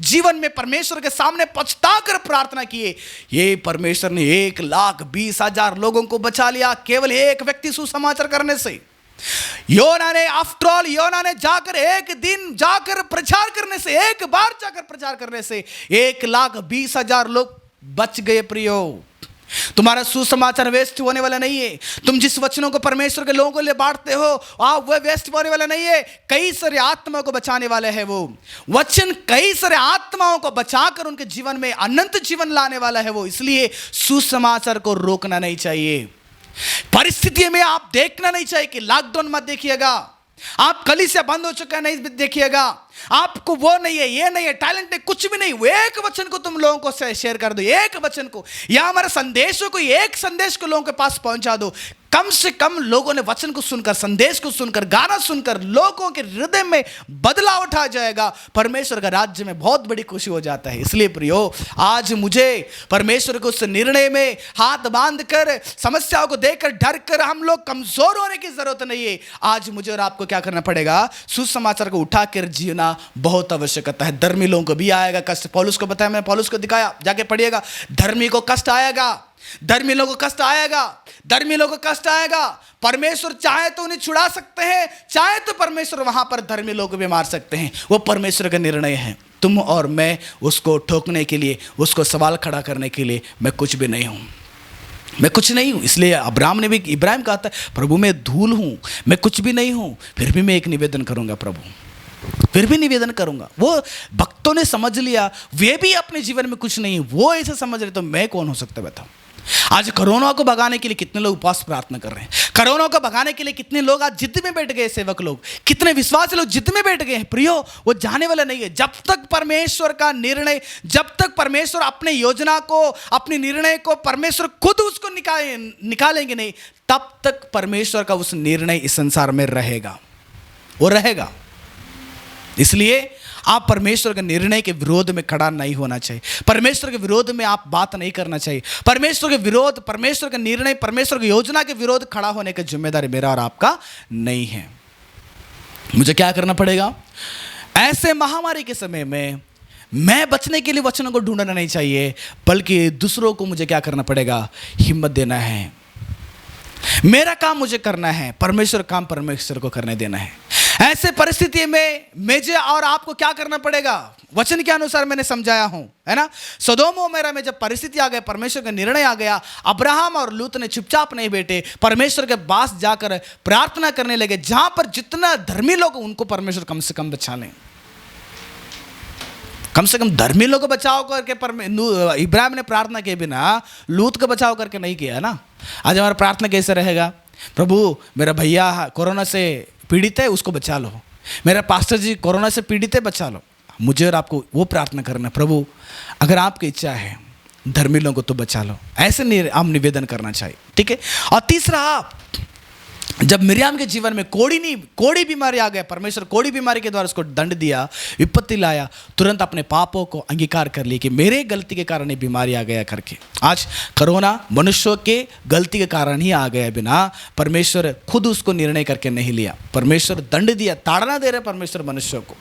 Speaker 1: जीवन में परमेश्वर के सामने पछता कर प्रार्थना किए। ये परमेश्वर ने 1,20,000 लोगों को बचा लिया केवल एक व्यक्ति सुसमाचार करने से। योना ने आफ्टर ऑल योना ने जाकर एक दिन जाकर प्रचार करने से, एक बार जाकर प्रचार करने से 1,20,000 लोग बच गए। प्रियो, तुम्हारा सुसमाचार वेस्ट होने वाला नहीं है। तुम जिस वचनों को परमेश्वर के लोगों को लिए बांटते हो वह वेस्ट होने वाला नहीं है। कई सारे आत्माओं को बचाने वाले है वो वचन, कई सारे आत्माओं को बचाकर उनके जीवन में अनंत जीवन लाने वाला है वो। इसलिए सुसमाचार को रोकना नहीं चाहिए। परिस्थिति में आप देखना नहीं चाहिए कि लॉकडाउन मत देखिएगा, आप कलीसिया बंद हो चुका है नहीं देखिएगा, आपको वो नहीं है, ये नहीं है, टैलेंट नहीं, कुछ भी नहीं, वो एक वचन को तुम लोगों को शेयर कर दो, एक वचन को, या हमारे संदेशों को, एक संदेश को लोगों के पास पहुंचा दो। कम से कम लोगों ने वचन को सुनकर, संदेश को सुनकर, गाना सुनकर लोगों के हृदय में बदलाव आ जाएगा। परमेश्वर का राज्य में बहुत बड़ी खुशी हो जाता है। इसलिए प्रियो, आज मुझे परमेश्वर को उस निर्णय में हाथ बांध कर, समस्याओं को देखकर डर कर हम लोग कमजोर होने की जरूरत नहीं है। आज मुझे और आपको क्या करना पड़ेगा? सुसमाचार को उठा कर जीना बहुत आवश्यकता है। धर्मी लोगों को भी आएगा कष्ट। पौलुस को बताया, मैंने पौलुस को दिखाया, जाके पढ़िएगा। धर्मी को कष्ट आएगा, धर्मी लोगों को कष्ट आएगा, धर्मी लोगों को कष्ट आएगा। परमेश्वर चाहे तो उन्हें छुड़ा सकते हैं, चाहे तो परमेश्वर वहां पर धर्मी लोगों को भी मार सकते हैं। वो परमेश्वर का निर्णय है। तुम और मैं उसको ठोकने के लिए, उसको सवाल खड़ा करने के लिए मैं कुछ भी नहीं हूं, मैं कुछ नहीं हूं। इसलिए अब्राहम ने भी, इब्राहिम कहता है, प्रभु मैं धूल हूं, मैं कुछ भी नहीं हूं, फिर भी मैं एक निवेदन करूंगा प्रभु, फिर भी निवेदन करूंगा। वो भक्तों ने समझ लिया, वे भी अपने जीवन में कुछ नहीं, वो ऐसे समझ रहे, तो मैं कौन हो सकता है बताओ। आज कोरोना को भगाने के लिए कितने लोग उपवास प्रार्थना कर रहे हैं, कोरोना को भगाने के लिए कितने लोग आज जिद में बैठ गए, सेवक लोग, कितने विश्वासी लोग जिद में बैठ गए हैं। प्रियो, वो जाने वाला नहीं है जब तक परमेश्वर का निर्णय, जब तक परमेश्वर अपने योजना को, अपने निर्णय को परमेश्वर खुद उसको निकालेंगे नहीं, तब तक परमेश्वर का उस निर्णय इस संसार में रहेगा, वो रहेगा। इसलिए आप परमेश्वर के निर्णय के विरोध में खड़ा नहीं होना चाहिए, परमेश्वर के विरोध में आप बात नहीं करना चाहिए। परमेश्वर के विरोध, परमेश्वर का निर्णय, परमेश्वर की योजना के विरोध खड़ा होने की जिम्मेदारी मेरा और आपका नहीं है। मुझे क्या करना पड़ेगा? ऐसे महामारी के समय में मैं बचने के लिए वचनों को ढूंढना नहीं चाहिए, बल्कि दूसरों को मुझे क्या करना पड़ेगा? हिम्मत देना है। मेरा काम मुझे करना है, परमेश्वर काम परमेश्वर को करने देना है। ऐसे परिस्थिति में मुझे और आपको क्या करना पड़ेगा? वचन के अनुसार मैंने समझाया हूं, है ना। सदोम और अमोरा में जब परिस्थिति आ गई, परमेश्वर का निर्णय आ गया, अब्राहम और लूत ने चुपचाप नहीं बैठे, परमेश्वर के पास जाकर प्रार्थना करने लगे। जहां पर जितना धर्मी लोग, उनको परमेश्वर कम से कम बचा लें, कम से कम धर्मी लोग को बचाव करके। इब्राहिम ने प्रार्थना किए बिना लूत का बचाव करके नहीं किया ना। आज हमारा प्रार्थना कैसे रहेगा? प्रभु मेरा भैया कोरोना से पीड़ित है, उसको बचा लो। मेरा पास्टर जी कोरोना से पीड़ित है, बचा लो। मुझे और आपको वो प्रार्थना करना, प्रभु अगर आपकी इच्छा है धर्मी लोगों को तो बचा लो, ऐसे हम निवेदन करना चाहिए, ठीक है। और तीसरा, जब मिर्याम के जीवन में कोड़ी बीमारी आ गया, परमेश्वर कोड़ी बीमारी के द्वारा उसको दंड दिया, विपत्ति लाया, तुरंत अपने पापों को अंगीकार कर लिया कि मेरे गलती के कारण ये बीमारी आ गया करके। आज कोरोना मनुष्यों के गलती के कारण ही आ गया, बिना परमेश्वर खुद उसको निर्णय करके नहीं लिया। परमेश्वर दंड दिया, ताड़ना दे रहे परमेश्वर मनुष्यों को।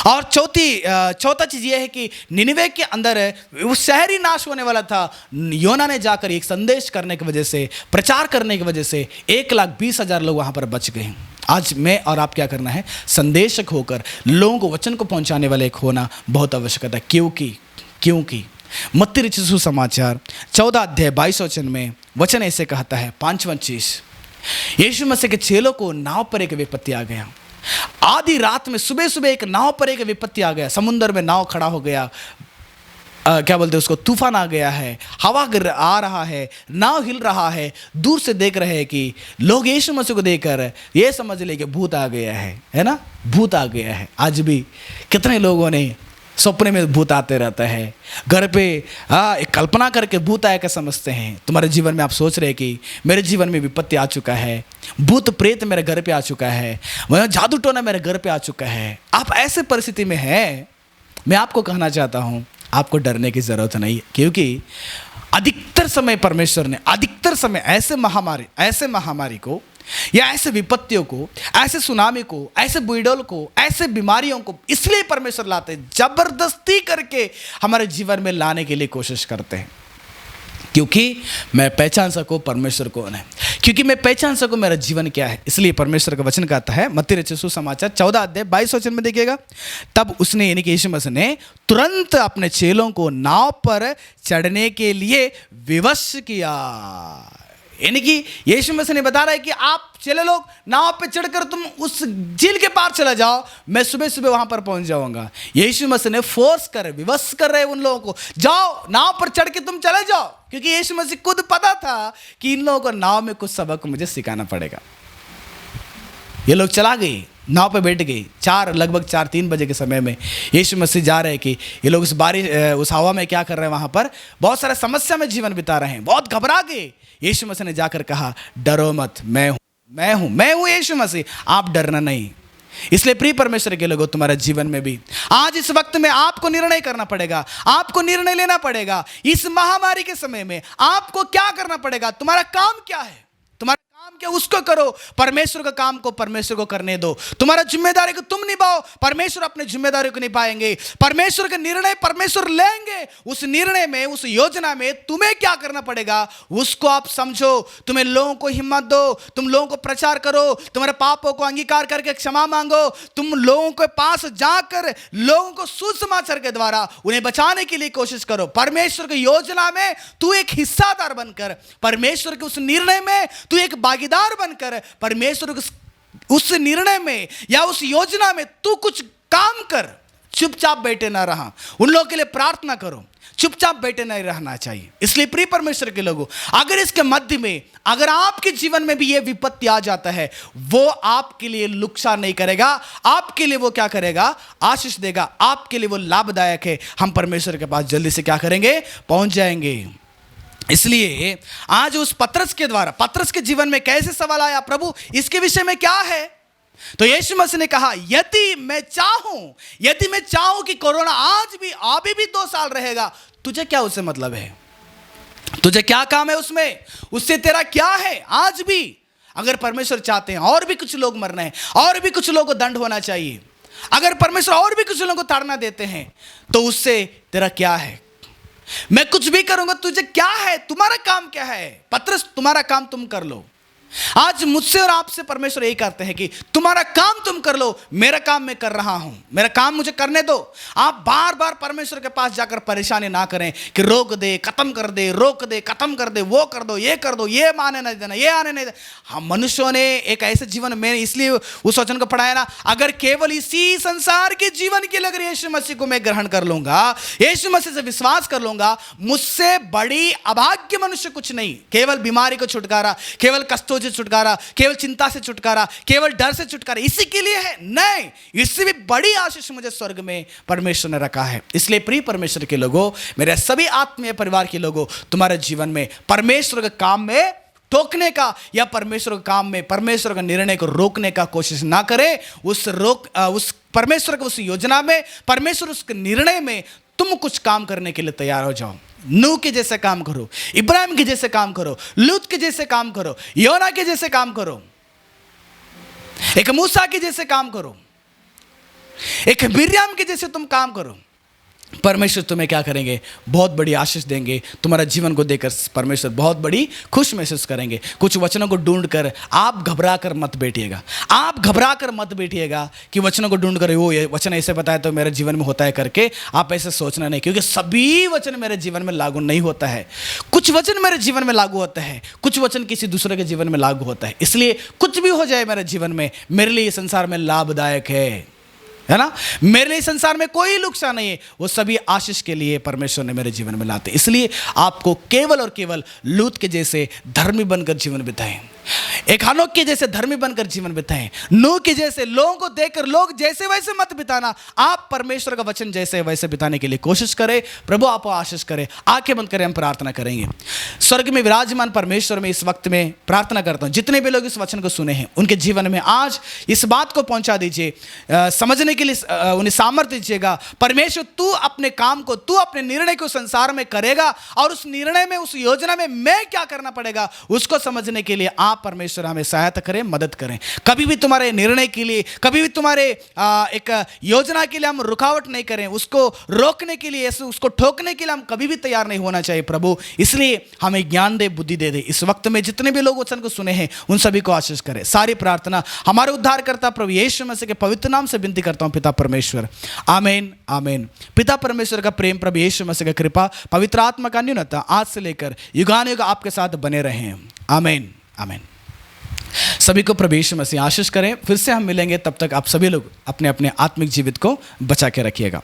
Speaker 1: और चौथा चीज यह है कि निनिवे के अंदर वो शहरी नाश होने वाला था। योना ने जाकर एक संदेश करने की वजह से, प्रचार करने की वजह से 1,20,000 लोग वहां पर बच गए। आज मैं और आप क्या करना है? संदेशक होकर लोगों को वचन को पहुंचाने वाले एक होना बहुत आवश्यक है। क्योंकि मत्ती रचित सुसमाचार 14 अध्याय 22 वचन में वचन ऐसे कहता है, 5वां चीज, यीशु मसीह के चेलों को नाव पर एक विपत्ति आ गया। आधी रात में सुबह एक नाव पर एक विपत्ति आ गया, समुद्र में नाव खड़ा हो गया, क्या बोलते हैं उसको, तूफान आ गया है, हवा आ रहा है, नाव हिल रहा है। दूर से देख रहे हैं कि लोग यीशु मसीह को देखकर ये समझ ले कि भूत आ गया है ना, भूत आ गया है। आज भी कितने लोगों ने सपने में भूत आते रहता है, घर पे एक कल्पना करके भूत आया क्या समझते हैं। तुम्हारे जीवन में आप सोच रहे हैं कि मेरे जीवन में विपत्ति आ चुका है, भूत प्रेत मेरे घर पे आ चुका है, जादू टोना मेरे घर पे आ चुका है। आप ऐसे परिस्थिति में हैं, मैं आपको कहना चाहता हूं, आपको डरने की जरूरत नहीं है, क्योंकि अधिकतर समय परमेश्वर ने, अधिकतर समय ऐसे महामारी को या ऐसे विपत्तियों को, ऐसे सुनामी को, ऐसे बुलडोल को, ऐसे बीमारियों को इसलिए परमेश्वर लाते हैं, जबरदस्ती करके हमारे जीवन में लाने के लिए कोशिश करते हैं, क्योंकि मैं पहचान सकूं परमेश्वर कौन है, क्योंकि मैं पहचान सकूं मेरा जीवन क्या है। इसलिए परमेश्वर का वचन कहता है, मत्ती रचित सुसमाचार 14 अध्याय 22 वचन में देखिएगा, तब उसने यानी कि यीशु मसीह ने तुरंत अपने चेलों को नाव पर चढ़ने के लिए विवश किया। यानी कि यीशु मसीह ने बता रहा है कि आप चले लोग नाव पे चढ़कर तुम उस झील के पार चला जाओ, मैं सुबह वहां पर पहुंच जाऊंगा। यीशु मसीह ने फोर्स कर, विवश कर रहे उन लोगों को, जाओ नाव पर चढ़ के तुम चले जाओ, क्योंकि यीशु मसीह खुद पता था कि इन लोगों को नाव में कुछ सबक मुझे सिखाना पड़ेगा। ये लोग चला गए, नाव पे बैठ गई। लगभग 4-3 बजे के समय में यीशु मसीह जा रहे हैं कि ये लोग उस हवा में क्या कर रहे हैं, वहाँ पर बहुत सारा समस्या में जीवन बिता रहे हैं, बहुत घबरा गए। यीशु मसीह ने जाकर कहा, डरो मत, मैं हूँ यीशु मसीह, आप डरना नहीं। इसलिए प्रिय परमेश्वर के लोगों, तुम्हारे जीवन में भी आज इस वक्त में आपको निर्णय करना पड़ेगा, आपको निर्णय लेना पड़ेगा। इस महामारी के समय में आपको क्या करना पड़ेगा, तुम्हारा काम क्या है, तुम्हारा काम क्या, उसको करो। परमेश्वर का काम को परमेश्वर को करने दो। तुम्हारा जिम्मेदारी को तुम निभाओ, परमेश्वर अपने जिम्मेदारी को निभाएंगे। परमेश्वर का निर्णय परमेश्वर लेंगे। उस निर्णय में, उस योजना में तुम्हें क्या करना पड़ेगा उसको आप समझो। तुम्हें लोगों को हिम्मत दो, तुम लोगों को प्रचार करो, तुम्हारे पापों को अंगीकार करके क्षमा मांगो, तुम लोगों के पास जाकर लोगों को सुसमाचार के द्वारा उन्हें बचाने के लिए कोशिश करो। परमेश्वर की योजना में तू एक हिस्सादार बनकर, परमेश्वर के उस निर्णय में तू एक भागीदार बनकर, परमेश्वर उस निर्णय में या उस योजना में तू कुछ काम कर। चुपचाप बैठे ना रहा, उन लोगों के लिए प्रार्थना करो, चुपचाप बैठे नहीं रहना चाहिए। इसलिए प्रिय परमेश्वर के लोगों, अगर इसके मध्य में अगर आपके जीवन में भी ये विपत्ति आ जाता है, वो आपके लिए नुकसान नहीं करेगा, आपके लिए वो क्या करेगा, आशीष देगा, आपके लिए वो लाभदायक है। हम परमेश्वर के पास जल्दी से क्या करेंगे, पहुंच जाएंगे। इसलिए आज उस पतरस के द्वारा, पतरस के जीवन में कैसे सवाल आया, प्रभु इसके विषय में क्या है, तो यीशु मसीह ने कहा, यदि मैं चाहूं कि कोरोना आज भी अभी भी 2 साल रहेगा, तुझे क्या उससे मतलब है, तुझे क्या काम है उसमें, उससे तेरा क्या है। आज भी अगर परमेश्वर चाहते हैं और भी कुछ लोग मरना है, और भी कुछ लोगों को दंड होना चाहिए, अगर परमेश्वर और भी कुछ लोगों को ताड़ना देते हैं, तो उससे तेरा क्या है। मैं कुछ भी करूंगा, तुझे क्या है, तुम्हारा काम क्या है। पतरस, तुम्हारा काम तुम कर लो। आज मुझसे और आपसे परमेश्वर यही कहते हैं कि तुम्हारा काम तुम कर लो, मेरा काम मैं कर रहा हूं, मेरा काम मुझे करने दो। आप बार बार परमेश्वर के पास जाकर परेशानी ना करें कि रोक दे, खत्म कर दे, रोक दे, खत्म कर दे, वो कर दो, ये कर दो, ये माने नहीं देना, ये आने नहीं देना। हम मनुष्यों ने एक ऐसे जीवन में, इसलिए उस वचन को पढ़ाया ना, अगर केवल इसी संसार के जीवन के लिए अगर यीशु मसीह को मैं ग्रहण कर लूंगा, यीशु मसीह से विश्वास कर लूंगा, मुझसे बड़ी अभाग्य मनुष्य कुछ नहीं। केवल बीमारी को छुटकारा, केवल कष्टों से छुटकारा, केवल चिंता से छुटकारा, केवल डर से छुटकारा, इसी के लिए है नहीं, इससे भी बड़ी आशीष मुझे स्वर्ग में परमेश्वर ने रखा है। इसलिए प्रिय परमेश्वर के लोगों, मेरे सभी आत्मीय परिवार के लोगों, तुम्हारे जीवन में परमेश्वर के काम में टोकने का या परमेश्वर के काम में परमेश्वर के निर्णय को रोकने का कोशिश ना करें। उस परमेश्वर के उस योजना में, परमेश्वर उसके निर्णय में तुम कुछ काम करने के लिए तैयार हो जाओ। नूह के जैसे काम करो, इब्राहिम के जैसे काम करो, लूत के जैसे काम करो, योना के जैसे काम करो, एक मूसा के जैसे काम करो, एक मिर्याम के जैसे तुम काम करो। परमेश्वर तुम्हें क्या करेंगे, बहुत बड़ी आशीष देंगे। तुम्हारा जीवन को देखकर परमेश्वर बहुत बड़ी खुश महसूस करेंगे। कुछ वचनों को ढूंढकर आप घबरा कर मत बैठिएगा, आप घबरा कर मत बैठिएगा कि वचनों को ढूंढ कर वो ये वचन ऐसे बताया तो मेरे जीवन में होता है करके आप ऐसे सोचना नहीं, क्योंकि सभी वचन मेरे जीवन में लागू नहीं होता है। कुछ वचन मेरे जीवन में लागू होता है, कुछ वचन किसी दूसरे के जीवन में लागू होता है। इसलिए कुछ भी हो जाए मेरे जीवन में, मेरे लिए संसार में लाभदायक है ना, मेरे लिए संसार में कोई नुकसान नहीं है, वो सभी आशीष के लिए परमेश्वर ने मेरे जीवन में लाते। इसलिए आपको केवल और केवल लूत के जैसे धर्मी बनकर जीवन बिताएं, एक हनोक के जैसे धर्मी बनकर जीवन बिताएं, नूह के जैसे लोगों को देखकर लोग जैसे वैसे मत बिताना, आप परमेश्वर का वचन जैसे वैसे बिताने के लिए कोशिश करें। प्रभु आपको आशीष करे। आंखें बंद करें, हम प्रार्थना करेंगे। स्वर्ग में विराजमान परमेश्वर, में इस वक्त में प्रार्थना करता हूं, जितने भी लोग इस वचन को सुने हैं उनके जीवन में आज इस बात को पहुंचा दीजिए, समझने के लिए उन्हें सामर्थ्य दीजिएगा। परमेश्वर तू अपने काम को, तू अपने निर्णय को संसार में करेगा, और उस निर्णय में, उस योजना में मैं क्या करना पड़ेगा उसको समझने के लिए आप परमेश्वर हमें सहायता करें, मदद करें। कभी भी तुम्हारे निर्णय के लिए, कभी भी तुम्हारे एक योजना के लिए हम रुकावट नहीं करें, उसको रोकने के लिए, उसको ठोकने के लिए हम कभी भी तैयार नहीं होना चाहिए प्रभु। इसलिए हमें ज्ञान दे, बुद्धि दे दे। इस वक्त में जितने भी लोग वचन को सुने हैं उन सभी को आशीष करें। सारी प्रार्थना हमारे उद्धारकर्ता प्रभु यीशु मसीह के पवित्र नाम से विनती करता हूं पिता परमेश्वर, आमीन आमीन। पिता परमेश्वर का प्रेम, प्रभु यीशु मसीह का कृपा, पवित्र आत्मा का न्यूनता आज से लेकर युगानुयुग आपके साथ बने रहें, आमीन आमीन। सभी को प्रभु यीशु मसीह आशीष करें। फिर से हम मिलेंगे, तब तक आप सभी लोग अपने अपने आत्मिक जीवित को बचा के रखिएगा।